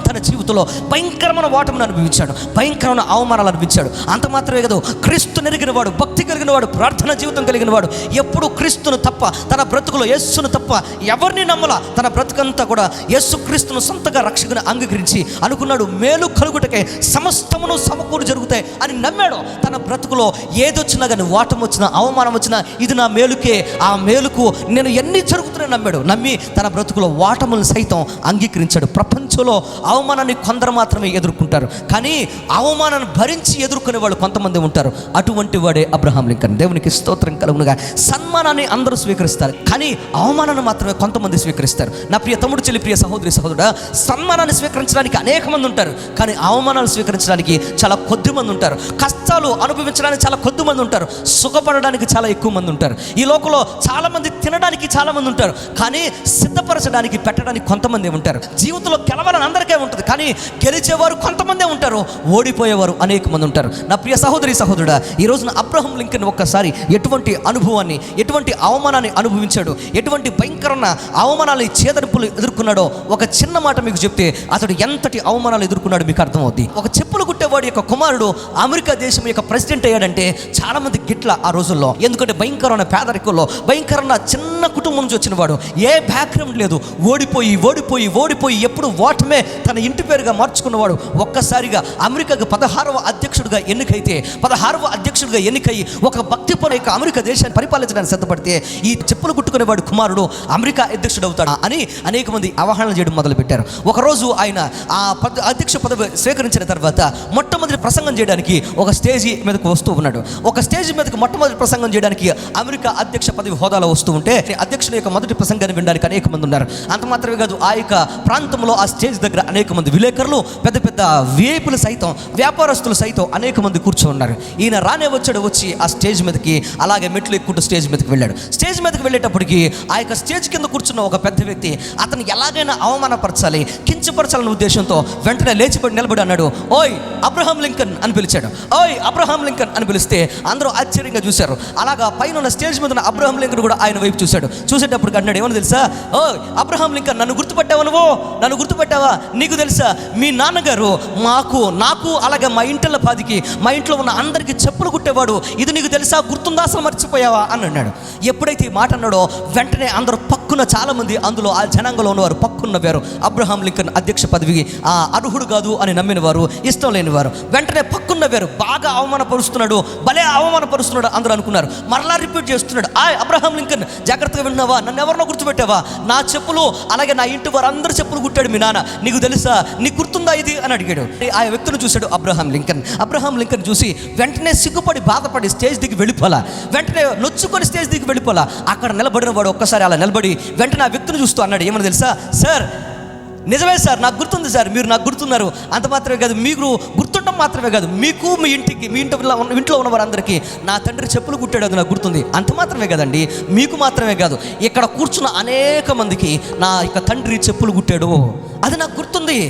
తన జీవితంలో భయంకరమైన ఓటమిని అనుభవించాడు, భయంకరమైన అవమానాలు అనుభవించాడు. అంత మాత్రమే కాదు, క్రీస్తు నెరిగిన వాడు, భక్తి కలిగిన వాడు, ప్రార్థన జీవితం కలిగిన వాడు, ఎప్పుడు క్రీస్తును తప్ప, తన బ్రతుకులో యేసును తప్ప ఎవరిని నమ్మల. తన బ్రతుకంతా కూడా యేసు క్రీస్తును సొంతగా రక్షకుని అంగీకరించి అనుకున్నాడు, మేలు కలుగుటకే సమస్తమును సమకూరు జరుగుతాయి అని నమ్మాడో, తన బ్రతుకులో ఏదొచ్చినా కానీ, ఓటమి వచ్చినా, అవమానం వచ్చినా, ఇది నా మేలుకే, ఆ మేలుకు నేను ఎన్ని జరుగుతున్నాయి నమ్మాడు. నమ్మి తన బ్రతుకులో ఓటములను సైతం అంగీకరించాడు. ప్రపంచంలో అవమానాన్ని కొందరు మాత్రమే ఎదుర్కొంటారు, కానీ అవమానాన్ని భరించి ఎదుర్కొనే వాళ్ళు కొంతమంది ఉంటారు. అటువంటి వాడే అబ్రహాం లింకన్. దేవునికి స్తోత్రం కలుగునుగా. సన్మానాన్ని అందరూ స్వీకరిస్తారు, కానీ అవమానాన్ని మాత్రమే కొంతమంది స్వీకరిస్తారు. నా ప్రియ తమ్ముడు, చెల్లి, ప్రియ సహోదరి, సహోదరుడా, సన్మానాన్ని స్వీకరించడానికి అనేక మంది ఉంటారు, కానీ అవమానాలు స్వీకరించడానికి చాలా కొద్ది మంది ఉంటారు. కష్టాలు అనుభవించడానికి చాలా కొద్ది మంది ఉంటారు, సుఖపడడానికి చాలా ఎక్కువ మంది ఉంటారు. ఈ లోకంలో చాలా మంది తినడానికి చాలా మంది ఉంటారు, కానీ సిద్ధపరచడానికి, పెట్టడానికి కొంతమంది ఉంటారు. జీవితంలో గెలవాలని అందరికీ ఉంటుంది, కానీ గెలిచేవారు కొంతమందే ఉంటారు, ఓడిపోయేవారు అనేక మంది ఉంటారు. నా ప్రియ సహోదరి, సహోదరుడా, ఈ రోజున అబ్రహాం లింకన్ ఒక్కసారి ఎటువంటి అనుభవాన్ని, ఎటువంటి అవమానాన్ని అనుభవించాడు, ఎటువంటి భయంకరమైన అవమానాలు, చేదరింపులు ఎదుర్కొన్నాడో ఒక చిన్న మాట మీకు చెప్తే అతడు ఎంతటి అవమానాలు ఎదుర్కొన్నాడు మీకు అర్థమవుద్ది. ఒక చెప్పులు కుట్టేవాడి యొక్క కుమారుడు అమెరికా దేశం యొక్క ప్రెసిడెంట్ అయ్యాడంటే చాలా మంది గిట్ల ఆ రోజుల్లో. ఎందుకంటే భయంకరమైన పేదరికంలో, భయంకరమైన చిన్న కుటుంబం నుంచి వచ్చిన వాడు, ఏ బ్యాక్గ్రౌండ్ లేదు, ఓడిపోయి ఓడిపోయి ఓడిపోయి ఎప్పుడు ఓటమే తన ఇంటి పేరుగా మార్చుకున్నవాడు ఒక్కసారిగా అమెరికాకు 16వ అధ్యక్షుడిగా ఎన్నికై ఒక భక్తిపర యొక్క అమెరికా దేశాన్ని పరిపాలించడానికి సిద్ధపడితే ఈ చెప్పులు కుట్టుకునేవాడు కుమారుడు అమెరికా అధ్యక్షుడు అవుతాడు అని అనేక మంది అవహేళన చేయడం మొదలుపెట్టారు. ఒకరోజు ఆయన ఆ అధ్యక్ష పదవి స్వీకరించిన తర్వాత మొట్టమొదటి ప్రసంగం చేయడానికి ఒక స్టేజీ మీదకు వస్తూ ఉన్నాడు. ఒక స్టేజ్ మీదకి మొట్టమొదటి ప్రసంగం చేయడానికి అమెరికా అధ్యక్ష పదవి హోదాలో వస్తూ ఉంటే అధ్యక్షుని యొక్క మొదటి ప్రసంగాన్ని వినడానికి అనేక మంది ఉన్నారు. అంత మాత్రమే కాదు, ఆ యొక్క ప్రాంతంలో ఆ స్టేజ్ దగ్గర అనేక మంది విలేకరులు, పెద్ద పెద్ద విఐపీలు సైతం, వ్యాపారస్తులు సైతం అనేక మంది కూర్చొని ఉన్నారు. ఈయన రానే వచ్చి ఆ స్టేజ్ మీదకి అలాగే మెట్లు ఎక్కుంటూ స్టేజ్ మీదకి వెళ్ళాడు. స్టేజ్ మీదకి వెళ్ళేటప్పటికి ఆ యొక్క స్టేజ్ కింద కూర్చున్న ఒక పెద్ద వ్యక్తి అతను ఎలాగైనా అవమానపరచాలి, కించపరచాలనే ఉద్దేశంతో వెంటనే లేచిపడి నిలబడి అన్నాడు, ఓయ్ అబ్రహాం లింకన్ అని పిలిచాడు. ఓయ్ అబ్రహాం లింకన్ అని పిలిస్తే అందరూ ఆశ్చర్యంగా చూశారు. అలాగా పైన ఉన్న స్టేజ్ మీద ఉన్న అబ్రహాం లింకన్ కూడా ఆయన వైపు చూశాడు. చూసేటప్పుడు అన్నాడు, ఏమని తెలుసా, ఓ అబ్రహాం లింకన్, నన్ను గుర్తుపట్టావా? నన్ను గుర్తుపట్టావా? నీకు తెలుసా మీ నాన్నగారు నాకు అలాగే మా ఇంటిలో పాదికి, మా ఇంట్లో ఉన్న అందరికీ చెప్పులు కుట్టేవాడు, ఇది నీకు తెలుసా? గుర్తుందా? అసలు మర్చిపోయావా అని అన్నాడు. ఎప్పుడైతే ఈ మాట అన్నాడో వెంటనే అందరూ పక్కున, చాలా మంది అందులో ఆ జనాంగంలో ఉన్నవారు పక్కున్నవారు అబ్రహాం లింకన్ అధ్యక్ష పదవికి అర్హుడు కాదు అని నమ్మిన వారు, ఇష్టం లేని వారు వెంటనే పక్కున్నవారు. బాగా అవమానపరుస్తున్నాడు, భలే అవమానపరుస్తున్నాడు అందరూ అనుకున్నారు. మరలా రిపీట్ చేస్తున్నాడు, అబ్రహాం లింకన్ జాగ్రత్తగా విన్నావా? నన్ను ఎవరినో గుర్తుపెట్టావా? నా చెప్పులు అలాగే నా ఇంటి వారు అందరూ చెప్పులు కుట్టాడు మీ నాన్న, నీకు తెలుసా? నీకు గుర్తుందా ఇది అని అడిగాడు. ఆ వ్యక్తిని చూశాడు అబ్రహాం లింకన్ చూసి వెంటనే సిగ్గుపడి, బాధపడి స్టేజ్ దిగి వెళ్ళిపోలా, వెంటనే నొచ్చుకొని స్టేజ్ దిగి వెళ్ళిపోలా. అక్కడ నిలబడిన వాడు ఒక్కసారి అలా నిలబడి వెంటనే ఆ వ్యక్తిని చూస్తూ అన్నాడు, ఏమని తెలుసా? సార్, నిజమే సార్, నాకు గుర్తుంది సార్, మీరు నాకు గుర్తున్నారు. అంత మాత్రమే కాదు, మీరు గుర్తుండడం మాత్రమే కాదు, మీకు మీ ఇంట్లో ఉన్న వారందరికీ నా తండ్రి చెప్పులు కుట్టాడు, అది నాకు గుర్తుంది. అంత మాత్రమే కదండి, మీకు మాత్రమే కాదు, ఇక్కడ కూర్చున్న అనేక మందికి నా యొక్క తండ్రి చెప్పులు కుట్టాడు, అది నాకు గుర్తుంది.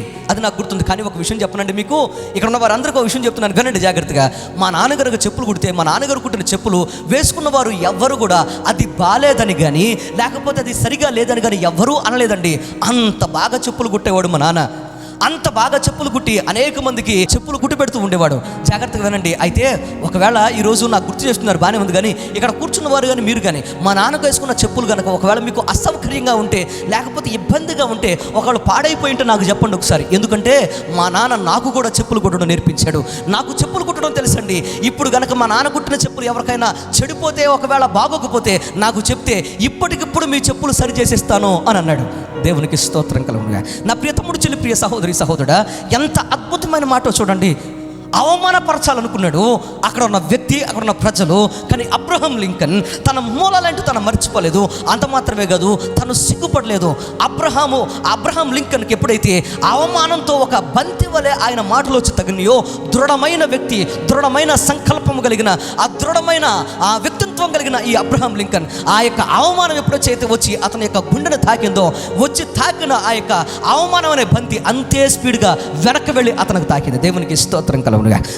కానీ ఒక విషయం చెప్పనండి మీకు, ఇక్కడ ఉన్న వారందరికీ ఒక విషయం చెప్తున్నాను, వినండి జాగ్రత్తగా. మా నాన్నగారికి చెప్పులు కుడితే, మా నాన్నగారు కుట్టిన చెప్పులు వేసుకున్న వారు ఎవ్వరు కూడా అది బాలేదని కానీ, లేకపోతే అది సరిగా లేదని కానీ ఎవ్వరూ అనలేదండి. అంత బాగా చెప్పులు కుట్టేవాడు మా నాన్న. అంత బాగా చెప్పులు కుట్టి అనేక మందికి చెప్పులు కుట్టి పెడుతూ ఉండేవాడు. జాగ్రత్తగా వినండి. అయితే ఒకవేళ ఈరోజు నాకు గుర్తు చేస్తున్నారు, బాగానే ఉంది, కానీ ఇక్కడ కూర్చున్న వారు కానీ మీరు కానీ మా నాన్నకు వేసుకున్న చెప్పులు కనుక ఒకవేళ మీకు అసౌకర్యంగా ఉంటే, లేకపోతే ఇబ్బందిగా ఉంటే, ఒకవేళ పాడైపోయి ఉంటే నాకు చెప్పండి ఒకసారి. ఎందుకంటే మా నాన్న నాకు కూడా చెప్పులు కుట్టడం నేర్పించాడు, నాకు చెప్పులు కుట్టడం తెలుసండి. ఇప్పుడు కనుక మా నాన్న కుట్టిన చెప్పులు ఎవరికైనా చెడిపోతే, ఒకవేళ బాగోకపోతే నాకు చెప్తే ఇప్పటికిప్పుడు మీ చెప్పులు సరి చేసేస్తాను అని అన్నాడు. దేవునికి స్తోత్రం కలుగునుగా. నా ప్రియ తమ్ముడు, చెల్లి, ప్రియ సహోదరి, సహోదరుడా, ఎంత అద్భుతమైన మాట చూడండి. అవమానపరచాలనుకున్నాడు అక్కడ ఉన్న వ్యక్తి, అక్కడ ఉన్న ప్రజలు, కానీ అబ్రహాం లింకన్ తన మూలాలంటూ తను మర్చిపోలేదు. అంత మాత్రమే కాదు, తను సిగ్గుపడలేదు. అబ్రహాం లింకన్కి ఎప్పుడైతే అవమానంతో ఒక బంతి వలె ఆయన మాటలు వచ్చి తగినాయో, దృఢమైన వ్యక్తి, దృఢమైన సంకల్పం కలిగిన, ఆ దృఢమైన ఆ వ్యక్తిత్వం కలిగిన ఈ అబ్రహాం లింకన్ ఆ యొక్క అవమానం ఎప్పుడైతే వచ్చి అతని యొక్క గుండెను తాకిందో, వచ్చి తాకిన ఆ యొక్క అవమానం అనే బంతి అంతే స్పీడ్గా వెనక్కి వెళ్ళి అతనికి తాకింది. దేవునికి స్తోత్రం కలుగునుగా.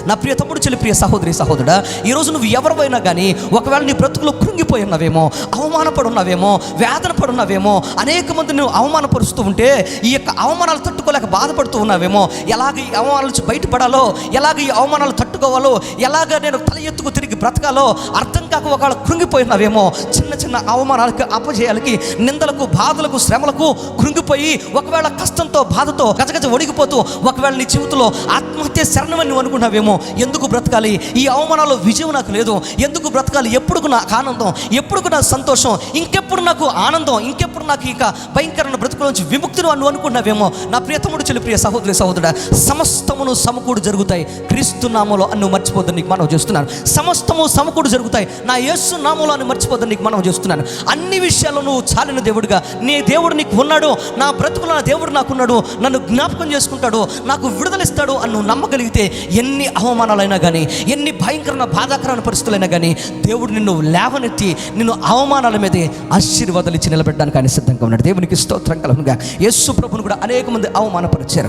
నా ప్రియ తమ్ముడు, చెల్లి, ప్రియ సహోదరి, సహోదరుడా, ఈరోజు నువ్వు ఎవరివైనా కానీ ఒకవేళ నీ బ్రతుకులో కృంగిపోయి ఉన్నావేమో, అవమానపడున్నావేమో, వేదన పడున్నావేమో, అనేక మంది నువ్వు అవమానపరుస్తూ ఉంటే ఈ యొక్క అవమానాలు తట్టుకోలేక బాధపడుతూ ఉన్నావేమో, ఎలాగ ఈ అవమానాల నుంచి బయటపడాలో, ఎలాగ ఈ అవమానాలు తట్టుకోవాలో, ఎలాగ నేను తల ఎత్తుకు తిరిగి బ్రతకాలో అర్థం కాక ఒకవేళ కృంగిపోయినావేమో, చిన్న చిన్న అవమానాలకి, అపజయాలకి, నిందలకు, బాధలకు, శ్రమలకు కృంగిపోయి ఒకవేళ కష్టంతో, బాధతో గజగజ ఒడిగిపోతూ ఒకవేళ నీ జీవితంలో ఆత్మహత్య శరణమని నువ్వు అనుకున్నావేమో. ఎందుకు బ్రతకాలి, ఈ అవమానాల్లో విజయం నాకు లేదు, ఎందుకు బ్రతకాలి, ఎప్పుడు నాకు ఆనందం, ఎప్పుడు నాకు సంతోషం, ఇంకెప్పుడు నాకు ఆనందం, ఇంకెప్పుడు నాకు ఇక భయంకరమైన బ్రతుకుల నుంచి విముక్తిని నువ్వు అనుకున్నావేమో. నా ప్రియతముడు చెల్లి, ప్రియ సహోదరి సహోదరుడా, సమస్తమును సమకూడు జరుగుతాయి క్రీస్తు నామములో అని నువ్వు మర్చిపోద్దని నీకు మనం చేస్తున్నాను. సమస్తము సమకూడు జరుగుతాయి నా యేసు నామములో అని మర్చిపోద్దని నీకు మనం చేస్తున్నాను. అన్ని విషయాల్లో నువ్వు చాలిన దేవుడిగా, నీ దేవుడు నీకు ఉన్నాడు, నా బ్రతుకులో నా దేవుడు నాకున్నాడు, నన్ను జ్ఞాపకం చేసుకుంటాడు, నాకు విడుదలిస్తాడు అని నువ్వు నమ్మగలిగితే ఎన్ని అవమానాలైనా కానీ, ఎన్ని భయంకరమైన బాధాకరమైన పరిస్థితులైనా కానీ దేవుడు నిన్ను లేవనెత్తి నిన్ను అవమానాల మీదే ఆశీర్వాదాలు ఇచ్చి నిలబెట్టడానికి ఆయన సిద్ధంగా ఉన్నాడు. దేవునికి స్తోత్రం కలుగునుగా. యేసు ప్రభువును కూడా అనేక మంది అవమానపరిచారు.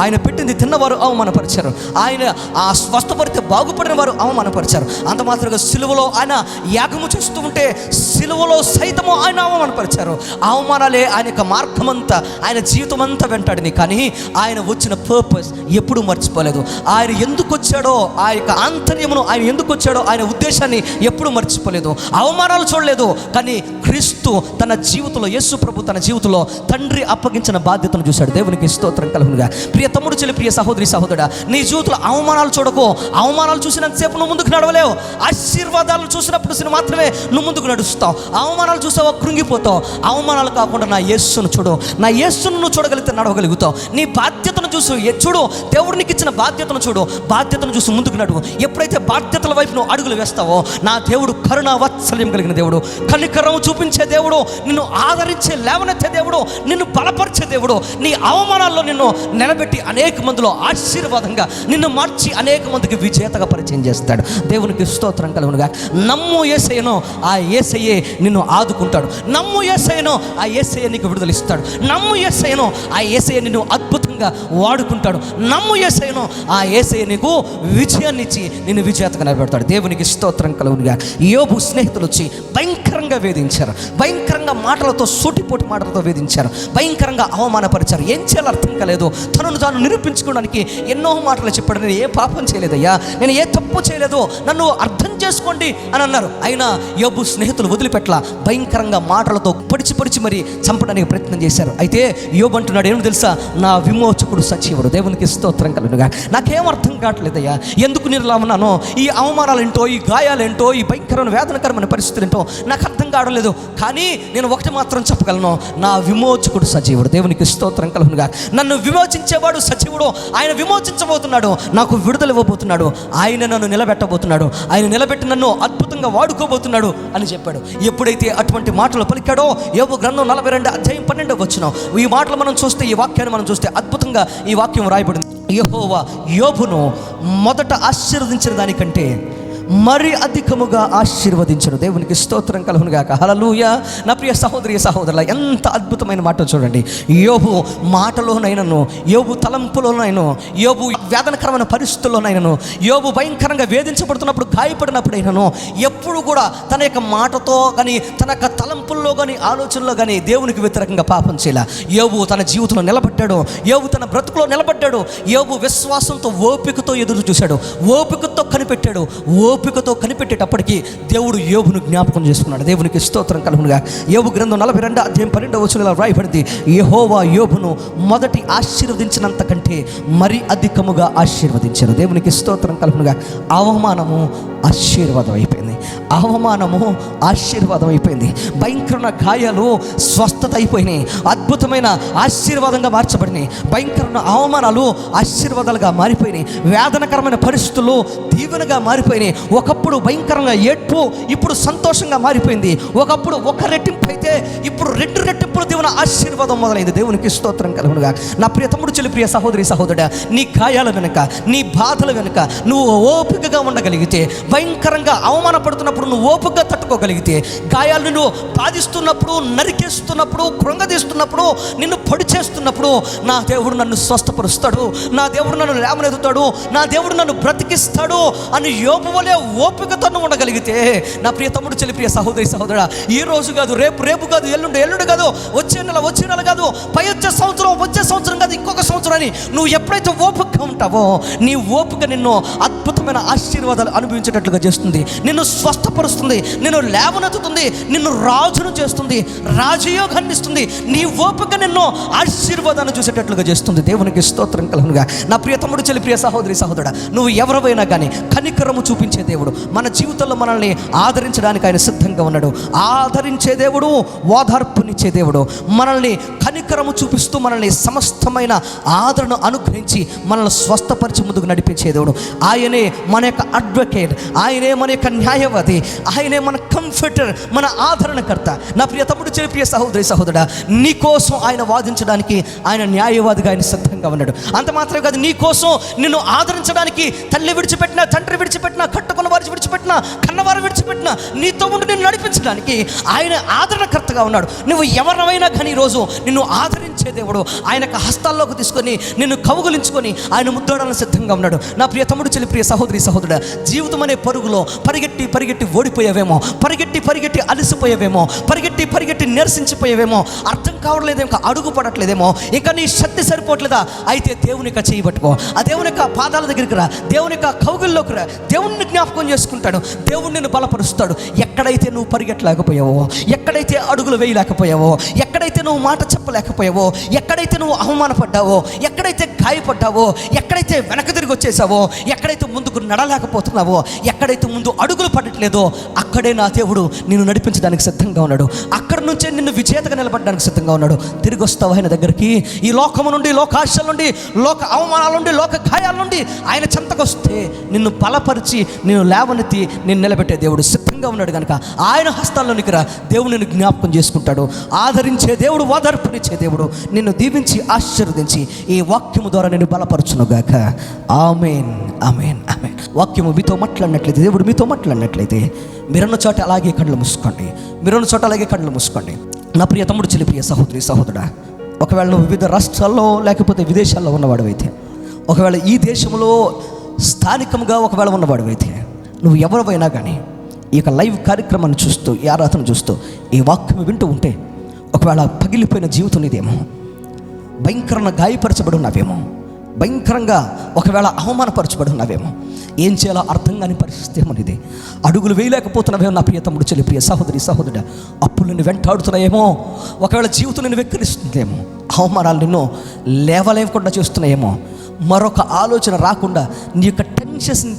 ఆయన పెట్టింది తిన్నవారు అవమానపరిచారు, ఆయన ఆ స్వస్థపడితే బాగుపడిన వారు అవమానపరిచారు. అంత మాత్రంగా సిలువలో ఆయన యాగము చేస్తూ ఉంటే సిలువలో సైతము ఆయన అవమానపరిచారు. అవమానాలే ఆయన యొక్క మార్గమంతా, ఆయన జీవితం అంతా వెంటాడింది. కానీ ఆయన వచ్చిన పర్పస్ ఎప్పుడూ మర్చిపోలేదు. ఆయన ఎందుకు వచ్చాడో, ఆ యొక్క ఆంతర్యమును, ఆయన ఎందుకు వచ్చాడో, ఆయన ఉద్దేశాన్ని ఎప్పుడు మర్చిపోలేదు. అవమానాలు చూడలేదు. కానీ క్రీస్తు తన జీవితంలో, యేసు ప్రభు తన జీవితంలో తండ్రి అప్పగించిన బాధ్యతను చూశాడు. దేవునికి స్తోత్రం కలుగునుగా. ప్రియ తమ్ముడు చెల్లి, ప్రియ సహోదరి సహోదరుడా, నీ జీవితంలో అవమానాలు చూడకు. అవమానాలు చూసినంతసేపు నువ్వు ముందుకు నడవలేవు. ఆశీర్వాదాలు చూసినప్పుడు మాత్రమే నువ్వు ముందుకు నడుస్తావు. అవమానాలు చూసావో కృంగిపోతావు. అవమానాలు కాకుండా నా యేసును చూడు. నా యేసును నువ్వు చూడగలిగితే నడవగలుగుతావు. నీ బాధ్యతను చూడు. దేవుడు నీకు ఇచ్చిన బాధ్యతను చూడు. బాధ్యతను చూసి ముందుకు నడువు. ఎప్పుడైతే బాధ్యతల వైపు నువ్వు అడుగులు వేస్తావో, నా దేవుడు కరుణా వాత్సల్యం కలిగిన దేవుడు, కనికరం చూపించే దేవుడు, నిన్ను ఆదరించే, లేవనెత్తే దేవుడు, నిన్ను బలపరిచే దేవుడు, నీ అవమానాల్లో నిన్ను నిలబెట్టి అనేక మందిలో ఆశీర్వాదంగా నిన్ను మార్చి అనేక మందికి విజేతగా పరిచయం చేస్తాడు. దేవునికి స్తోత్రం కలుగునుగా. నమ్ము యేసయ్యను, ఆ యేసయ్యే నిన్ను ఆదుకుంటాడు. నమ్ము యేసయ్యను, ఆ యేసయ్య నీకు విడుదలిస్తాడు. నమ్ము యేసయ్యను, ఆ యేసయ్య నిన్ను అద్భుతంగా వాడుకుంటాడు. నమ్ము యేసయ్యను, ఆ యేసయ్య నీకు విజయాన్ని ఇచ్చి నిన్ను విజేతగా నిలబెడతాడు. దేవునికి స్తోత్రం కలుగునుగా. యోబు స్నేహితులు వచ్చి భయంకరంగా వేధించారు, భయంకరంగా మాటలతో, సూటిపోటి మాటలతో వేధించారు, భయంకరంగా అవమానపరిచారు. ఏం చేయాలో అర్థం కాలేదు. తనను తాను నిరూపించుకోవడానికి ఎన్నో మాటలు చెప్పాడు. నేను ఏ పాపం చేయలేదయ్యా, నేను ఏ తప్పు చేయలేదు, నన్ను అర్థం చేసుకోండి అని అన్నారు. అయినా యోబు స్నేహితులు వదిలిపెట్ల, భయంకరంగా మాటలతో పొడిచి మరి చంపడానికి ప్రయత్నం చేశారు. అయితే యోబు అంటున్నాడు, ఏమో తెలుసా, నా విమోచకుడు సజీవుడు. దేవునికి స్తోత్రం కలుగునుగా. నాకేం అర్థం కావట్లేదయ్యా, ఎందుకు నేను ఇలా ఉన్నానో, ఈ అవమానాలు ఏంటో, ఈ గాయాలేంటో, ఈ భయంకరమైన వేదనకరమైన పరిస్థితులు ఏంటో నాకు అర్థం కావడం. కానీ నేను ఒకటి మాత్రం చెప్పగలను, నా విమోచకుడు సజీవుడు. దేవునికి స్తోత్రం కలుగునుగా. నన్ను విమోచించేవాడు సజీవుడు. ఆయన విమోచించబోతున్నాడు, నాకు విడుదల ఇవ్వబోతున్నాడు, ఆయన నన్ను నిలబెట్టబోతున్నాడు, ఆయన నిలబెట్టి నన్ను అద్భుతంగా వాడుకోబోతున్నాడు అని చెప్పాడు. ఎప్పుడైతే అటువంటి మాటలు పలికాడో, యోబు గ్రంథం 42:12 ఈ మాటలు మనం చూస్తే, ఈ వాక్యాన్ని మనం చూస్తే అద్భుతంగా ఈ వాక్యం రాయబడింది. యెహోవా యోబును మొదట ఆశీర్వదించిన దానికంటే మరి అధికముగా ఆశీర్వదించను. దేవునికి స్తోత్రం కలుగునుగాక. హల్లెలూయా. నా ప్రియ సహోదరి సహోదరుల, ఎంత అద్భుతమైన మాట చూడండి. యోబు మాటలోనైనను, యోబు తలంపులోనైనా, యోబు వేదనకరమైన పరిస్థితుల్లోనైనాను, యోబు భయంకరంగా వేధించబడుతున్నప్పుడు, గాయపడినప్పుడైనాను ఎప్పుడు కూడా తన యొక్క మాటతో కానీ, తన యొక్క తలంపుల్లో కానీ, ఆలోచనలో కానీ దేవునికి వ్యతిరేకంగా పాపం చేయలే. యోబు తన జీవితంలో నిలబడ్డాడు, యోబు తన బ్రతుకులో నిలబడ్డాడు. యోబు విశ్వాసంతో, ఓపికతో ఎదురు చూశాడు, ఓపికతో కనిపెట్టాడు. ఓపికతో కనిపెట్టేటప్పటికి దేవుడు యోబును జ్ఞాపకం చేసుకున్నాడు. దేవునికి స్తోత్రం కలుగునుగా. యోబు గ్రంథం 42:12 రాయబడింది, యెహోవా యోబును మొదటి ఆశీర్వదించినంత కంటే మరి అధికముగా ఆశీర్వదించారు. దేవునికి స్తోత్రం కలుగునుగా. అవమానము ఆశీర్వాదం అయిపోయింది, అవమానము ఆశీర్వాదం అయిపోయింది. భయంకరమైన గాయాలు స్వస్థత అయిపోయినాయి, అద్భుతమైన ఆశీర్వాదంగా మార్చబడినాయి. భయంకరమైన అవమానాలు ఆశీర్వాదాలుగా మారిపోయినాయి. వేదనకరమైన పరిస్థితులు దీవెనగా మారిపోయినాయి. ఒకప్పుడు భయంకరంగా ఏడ్పు ఇప్పుడు సంతోషంగా మారిపోయింది. ఒకప్పుడు ఒక రెట్టింపు అయితే ఇప్పుడు 2 రెట్టింపుల దీవెన ఆశీర్వాదం మొదలైంది. దేవునికి స్తోత్రం కలుగునుగా. నా ప్రియ తమ్ముడు చెల్లి, ప్రియ సహోదరి సహోదరుడా, నీ గాయాల వెనుక, నీ బాధల వెనుక నువ్వు ఓపికగా ఉండగలిగితే, భయంకరంగా అవమానపడుతున్నప్పుడు నువ్వు ఓపికగా తట్టుకోగలిగితే, గాయాలు నువ్వు బాధిస్తున్నప్పుడు, నరికేస్తున్నప్పుడు, కృంగదీస్తున్నప్పుడు, నిన్ను పొడి చేస్తున్నప్పుడు, నా దేవుడు నన్ను స్వస్థపరుస్తాడు, నా దేవుడు నన్ను లేవనెత్తుతాడు, నా దేవుడు నన్ను బ్రతికిస్తాడు అని యోబు వలె ఓపికతో ఉండగలిగితే, నా ప్రియ తమ్ముడు చెల్లి, ప్రియ సహోదరి సహోదరుడా, ఈ రోజు కాదు రేపు రేపు కాదు, ఎల్లుండి కాదు, వచ్చే నెల కాదు, వచ్చే సంవత్సరం కాదు, ఇంకొక సంవత్సరం అని నువ్వు ఎప్పుడైతే ఓపికగా ఉంటావో నీ ఓపిక నిన్ను అద్భుతమైన ఆశీర్వాదాలు అనుభవించేటట్లుగా చేస్తుంది, నిన్ను స్వస్థపరుస్తుంది, నిన్ను లేవనెత్తుతుంది, నిన్ను రాజును చేస్తుంది, రాజయోగాన్ని ఇస్తుంది. నీ ఓపిక నిన్ను ఆశీర్వాదాన్ని చూసేటట్లుగా చేస్తుంది. దేవునికి స్తోత్రం కలుగునుగా. నా ప్రియ తమ్ముడు, చెల్లి, ప్రియ సహోదరి, సహోదరుడా, నువ్వు ఎవరైనా కానీ కనికరము చూపించే దేవుడు, మన జీవితంలో మనల్ని ఆదరించడానికి ఆయన సిద్ధంగా ఉన్నాడు. ఆదరించే దేవుడు, ఓదార్పునిచ్చే దేవుడు, మనల్ని కనికరము చూపిస్తూ మనల్ని సమస్తమైన ఆదరణ అనుగ్రహించి మనల్ని స్వస్థపరిచి ముందుకు నడిపించే దేవుడు. ఆయనే మన యొక్క అడ్వకేట్, ఆయనే మన యొక్క న్యాయవాది, ఆయనే మన కంఫర్టర్, మన ఆదరణకర్త. నా ప్రియ తమ్ముడు, చెల్లి, ప్రియ సహోదరి, సహోదరుడా, నీ కోసం ఆయన వాదించడానికి ఆయన న్యాయవాదిగా ఆయన సిద్ధంగా ఉన్నాడు. అంత మాత్రమే కాదు, నీ కోసం నిన్ను ఆదరించడానికి తల్లి విడిచిపెట్టినా, తండ్రి విడిచిపెట్టినా, కట్టుకున్న వారు విడిచిపెట్టినా, కన్నవారు విడిచిపెట్టినా, నీతో ఉండి నిన్ను నడిపించడానికి ఆయన ఆదరణకర్తగా ఉన్నాడు. నువ్వు ఎవరినైనా కానీ ఈరోజు నిన్ను ఆదరించే దేవుడు ఆయనకు హస్తాల్లోకి తీసుకొని నిన్ను కౌగులించుకొని ఆయన ముద్దాడాలని సిద్ధంగా ఉన్నాడు. నా ప్రియ తమ్ముడు, చెల్లి, ప్రియ సహోదరి, సహోదరుడా, జీవితం అనే పరుగులో పరిగెట్టి ఓడిపోయావేమో, పరిగెట్టి అలసిపోయావేమో, పరిగెట్టి నిరసించిపోయావేమో, అర్థం కావట్లేదు, ఇంకా అడుగు పడట్లేదేమో, ఇక నీ శక్తి సరిపోవట్లేదా? అయితే దేవుని యొక్క చేయి పట్టుకో, ఆ దేవుని యొక్క పాదాల దగ్గరికి రా, దేవుని యొక్క కౌగుల్లోకి రా, దేవుణ్ణి జ్ఞాపకం చేసుకుంటాడు, దేవుడు నిన్ను బలపరుస్తాడు. ఎక్కడైతే నువ్వు పరిగెట్టలేకపోయావో, ఎక్కడైతే అడుగులు వేయలేకపోయావో, ఎక్కడైతే నువ్వు మాట చెప్పలేకపోయావో, ఎక్కడైతే నువ్వు అవమానపడ్డావో, ఎక్కడైతే గాయపడ్డావో, ఎక్కడైతే వెనక తిరిగి వచ్చేసావో, ఎక్కడైతే ముందుకు నడలేకపోతున్నావో, ఎక్కడైతే ముందు అడుగులు పడట్లేదో, అక్కడే నా దేవుడు నిన్ను నడిపించడానికి సిద్ధంగా ఉన్నాడు. అక్కడి నుంచే నిన్ను విజేతగా నిలబడడానికి సిద్ధంగా ఉన్నాడు. తిరిగి వస్తావు ఆయన దగ్గరికి. ఈ లోకము నుండి, లోకాశల నుండి, లోక అవమానాల నుండి, లోక గాయాల నుండి ఆయన చెంతకొస్తే నిన్ను బలపరిచి, నిన్ను లేవనెత్తి, నిన్ను నిలబెట్టే దేవుడు సిద్ధంగా ఉన్నాడు కనుక ఆయన హస్తాల్లోనికి రా. దేవుడు నిన్ను జ్ఞాపకం చేసుకుంటాడు. ఆదరించే దేవుడు, ఓదార్పునిచ్చే దేవుడు నిన్ను దీవించి ఆశీర్వదించి ఈ వాక్యము ద్వారా నేను బలపరచునుగాక. ఆమేన్, ఆమేన్, ఆమేన్. వాక్యము మీతో మాట్లాడినట్లయితే, దేవుడు మీతో మాట్లాడినట్లయితే మీరున్న చోట అలాగే కళ్ళు మూసుకోండి. నా ప్రియ తమ్ముడు, చెల్లి, ప్రియ సహోదరి, సహోదరుడా, ఒకవేళ నువ్వు వివిధ రాష్ట్రాల్లో లేకపోతే విదేశాల్లో ఉన్నవాడు అయితే, ఒకవేళ ఈ దేశంలో స్థానికంగా ఒకవేళ ఉన్నవాడు అయితే, నువ్వు ఎవరివైనా కానీ ఈ యొక్క లైవ్ కార్యక్రమాన్ని చూస్తూ, ఈ ఆరాధన చూస్తూ, ఈ వాక్యం వింటూ ఉంటే, ఒకవేళ పగిలిపోయిన జీవితం ఇదేమో, భయంకరంగా గాయపరచబడి ఉన్నావేమో, భయంకరంగా ఒకవేళ అవమానపరచబడి ఉన్నావేమో, ఏం చేయాలో అర్థం కాని పరిస్థితి ఏమో ఇది, అడుగులు వేయలేకపోతున్నావేమో నా ప్రియ తమ్ముడు, చెల్లి, ప్రియ సహోదరి, సహోదరుడా, అప్పులు నిన్ను వెంటాడుతున్నాయేమో, ఒకవేళ జీవితం నిన్ను వెక్కిరిస్తుందేమో, అవమానాలు నిన్ను లేవలేకుండా చేస్తున్నాయేమో, మరొక ఆలోచన రాకుండా నీ యొక్క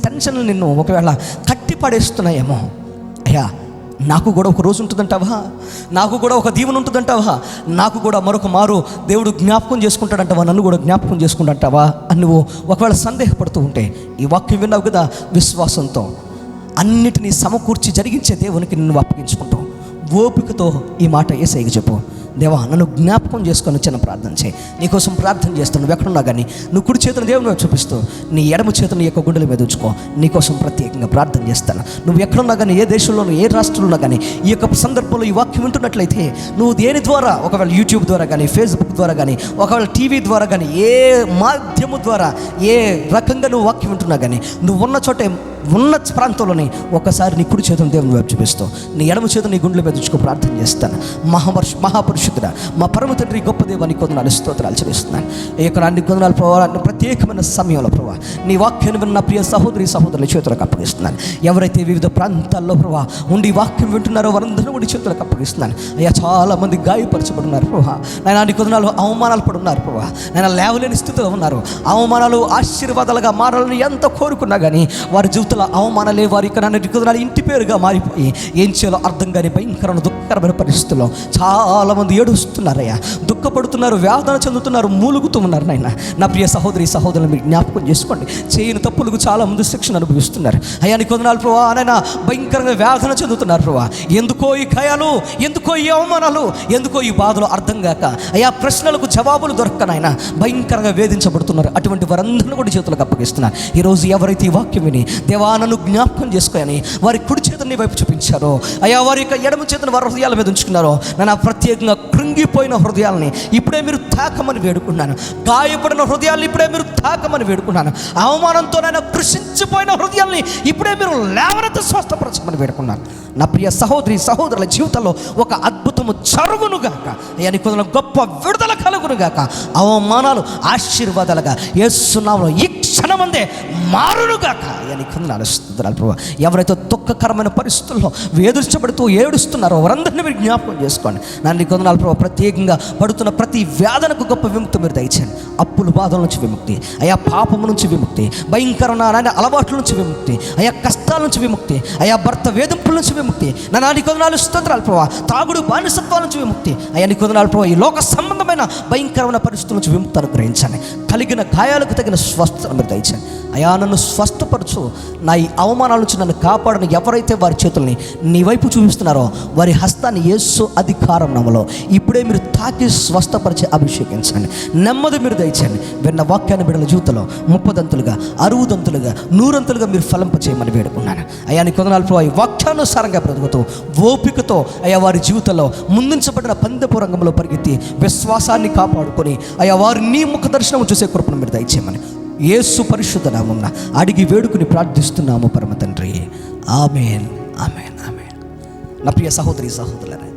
టెన్షన్లు నిన్ను ఒకవేళ కట్టి పడేస్తున్నాయేమో. అయ్యా, నాకు కూడా ఒక రోజు ఉంటుందంటావా? నాకు కూడా ఒక దీవెన ఉంటుందంటావా? నాకు కూడా మరొక మారు దేవుడు జ్ఞాపకం చేసుకుంటాడంటావా? నన్ను కూడా జ్ఞాపకం చేసుకుంటాంటావా అని నువ్వు ఒకవేళ సందేహపడుతూ ఉంటే, ఈ వాక్యం విన్నావు కదా, విశ్వాసంతో అన్నిటినీ సమకూర్చి జరిగించే దేవునికి నిన్ను అప్పగించుకుంటావు. ఓపికతో ఈ మాట యేసయ్యకి చెప్పు, దేవా నన్ను జ్ఞాపకం చేసుకొని చిన్న ప్రార్థన చేయి. నీకోసం ప్రార్థన చేస్తాను. నువ్వు ఎక్కడున్నా కానీ నువ్వు కుడి చేతులు దేవుని చూపిస్తూ నీ ఎడమ చేతులు నీ యొక్క గుండెల మీద ఉంచుకో. నీకోసం ప్రత్యేకంగా ప్రార్థన చేస్తాను. నువ్వు ఎక్కడున్నా కానీ, ఏ దేశంలోనూ, ఏ రాష్ట్రంలో కానీ ఈ యొక్క సందర్భంలో ఈ వాక్యం వింటున్నట్లయితే, నువ్వు దేని ద్వారా, ఒకవేళ యూట్యూబ్ ద్వారా కానీ, ఫేస్బుక్ ద్వారా కానీ, ఒకవేళ టీవీ ద్వారా కానీ, ఏ మాధ్యమం ద్వారా, ఏ రకంగా నువ్వు వాక్యం వింటున్నా కానీ, నువ్వు ఉన్న చోటే, ఉన్న ప్రాంతంలోని ఒకసారి నీ కుడి చేతులు దేవుని వైపు చూపిస్తూ నీ ఎడమ చేతులు నీ గుండెల మీద ఉంచుకో. ప్రార్థన చేస్తాను. మహాపరిశుద్ధుడా, మా పరమ తండ్రి, గొప్ప దేవా, నీ కొందనాలు స్తోత్రాలు చెల్లిస్తున్నాను. ఈ యొక్క అన్ని కొందనాలు ప్రభావ, ప్రత్యేకమైన సమయంలో ప్రభావ నీ వాక్యాన్ని విన్న నా ప్రియ సహోదరి, సహోదరుల చేతులకు అప్పగిస్తున్నాను. ఎవరైతే వివిధ ప్రాంతాల్లో ప్రభావ ఉండి వాక్యం వింటున్నారో వారందరూ కూడా చేతులకు అప్పగిస్తున్నాను. అయ్యా, చాలామంది గాయపరచబడున్నారు ప్రభావ. నేను నీ కొందనాలు అవమానాలు పడున్నారు ప్రభావ. నేను లేవలేని స్థితిలో ఉన్నారు. అవమానాలు ఆశీర్వాదాలుగా మారాలని ఎంత కోరుకున్నా కానీ వారి జీవితంలో అవమానాలే వారి కుదనాలు ఇంటి పేరుగా మారిపోయి ఏం చేయాలో అర్థం కాని భయంకరమైన దుఃఖకరమైన పరిస్థితుల్లో చాలామంది ఏడుస్తున్నారయ్యా, దుఃఖపడుతున్నారు, వేదన చెందుతున్నారు, మూలుగుతూ ఉన్నారు. నాయన నా ప్రియ సహోదరి, సహోదరులు మీరు జ్ఞాపకం చేసుకోండి. చేయని తప్పులకు చాలామంది శిక్షణ అనుభవిస్తున్నారు. అయ్యా, నీ కొందనాలు ప్రభా, నాయన భయంకరంగా వేదన చెందుతున్నారు ప్రభా. ఎందుకో ఈ గాయాలు, ఎందుకో ఈ అవమానాలు, ఎందుకో ఈ బాధలు అర్థం కాక అయ్యా ప్రశ్నలకు జవాబులు దొరక్క నాయన భయంకరంగా వేధించబడుతున్నారు. అటువంటి వారందరినీ కూడా చేతులకు అప్పగిస్తున్నారు. ఈరోజు ఎవరైతే ఈ వాక్యం విని దేవ దేవా నన్ను జ్ఞాపకం చేసుకోని వారి కుడి చేతిని నీ వైపు చూపించారు అయ్యా, వారి యొక్క ఎడమ చేతిని వారి హృదయాల మీద ఉంచుకున్నారు. నన్ను ప్రత్యేకంగా కృంగిపోయిన హృదయాలని ఇప్పుడే మీరు తాకమని వేడుకున్నాను. గాయపడిన హృదయాలను ఇప్పుడే మీరు తాకమని వేడుకున్నాను. అవమానంతో నేను కృషించిపోయిన హృదయాల్ని ఇప్పుడే మీరు లేవనెత్తి స్వస్థపరచమని వేడుకున్నాను. నా ప్రియ సహోదరి సహోదరుల జీవితంలో ఒక అద్భుతము జరుగునుగాక. అయ్యా, నీ కొందరు గొప్ప విడుదల కలుగునుగాక. అవమానాలు ఆశీర్వాదాలుగా యేసు నామములో ఈ క్షణమందే మారునుగాక. అయ్యా, నీ కొందరు స్తుతులు ప్రభువా. ఎవరైతే దుఃఖకరమైన పరిస్థితుల్లో వేధించబడుతూ ఏడుస్తున్నారో వారందరినీ మీరు జ్ఞాపకం చేసుకోండి. నన్ను నీ కొందరు ప్రభావ ప్రత్యేకంగా పడుతున్న ప్రతి వేదనకు గొప్ప విముక్తి మీరు దయచేయండి. అప్పుల బాధల నుంచి విముక్తి అయ్యా, పాపము నుంచి విముక్తి, భయంకరమైన అలవాట్ల నుంచి విముక్తి అయ్యా, కష్టాల నుంచి విముక్తి అయ్యా, భర్త వేధింపుల నుంచి విముక్తి, నా నీ కొందనాలు స్తోత్రాలు ప్రభావ. తాగుడు బానిసత్వాల నుంచి విముక్తి అయ్యా, నీ కొందనాలు ప్రభావ. ఈ లోక సంబంధమైన భయంకరమైన పరిస్థితుల నుంచి విముక్తి అనుగ్రహించండి. కలిగిన గాయాలకు తగిన స్వస్థత మీరు దయచండి. అయ్యా, నన్ను స్వస్థపరచు. నా ఈ అవమానాల నుంచి నన్ను కాపాడని ఎవరైతే వారి చేతుల్ని నీ వైపు చూపిస్తున్నారో వారి హస్తాన్ని యేసు అధికారం నామములో ఇప్పుడే మీరు తాకి స్వస్థపరిచి అభిషేకించండి. నెమ్మది మీరు దయచండి. విన్న వాక్యాన్ని బిడ్డల జీవితంలో 30 దంతులుగా 60 దంతులుగా 100 దంతులుగా మీరు ఫలింపచేయమని వేడుకున్నాను. అయ్యా, నీ కొందనాలు ప్రభావ. ఈ వాక్యానుసారంగా బ్రతుకుతూ ఓపికతో అయ్యా వారి జీవితంలో ముందుంచబడిన పందెపు రంగంలో పరిగెత్తి విశ్వాసాన్ని కాపాడుకొని అయ్యా వారు నీ ముఖ దర్శనం చూసే కృపను మీరు దయచేయమని యేసు పరిశుద్ధ నామమున అడిగి వేడుకుని ప్రార్థిస్తున్నాము పరమ తండ్రి. ఆమేన్, ఆమేన్, ఆమేన్. నా ప్రియ సహోదరి సహోదరులారా,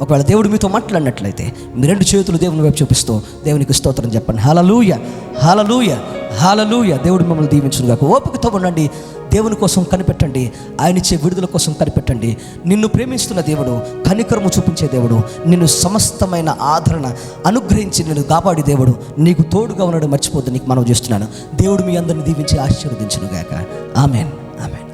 ఒకవేళ దేవుడు మీతో మాట్లాడినట్లయితే మీ 2 చేతులు దేవుని వైపు చూపిస్తూ దేవునికి స్తోత్రం చెప్పండి. హల్లెలూయా, హల్లెలూయా, హల్లెలూయా. దేవుడు మిమ్మల్ని దీవించునుగాక. ఓపికతో ఉండండి. దేవుని కోసం కనిపెట్టండి. ఆయన ఇచ్చే విడుదల కోసం కనిపెట్టండి. నిన్ను ప్రేమిస్తున్న దేవుడు, కనికరము చూపించే దేవుడు, నిన్ను సమస్తమైన ఆదరణ అనుగ్రహించి నిన్ను కాపాడి దేవుడు నీకు తోడుగా ఉన్నాడు. మర్చిపోద్దు. నీకు మనవి చేస్తున్నాను. దేవుడు మీ అందరిని దీవించి ఆశీర్వదించునుగాక. ఆమేన్, ఆమేన్.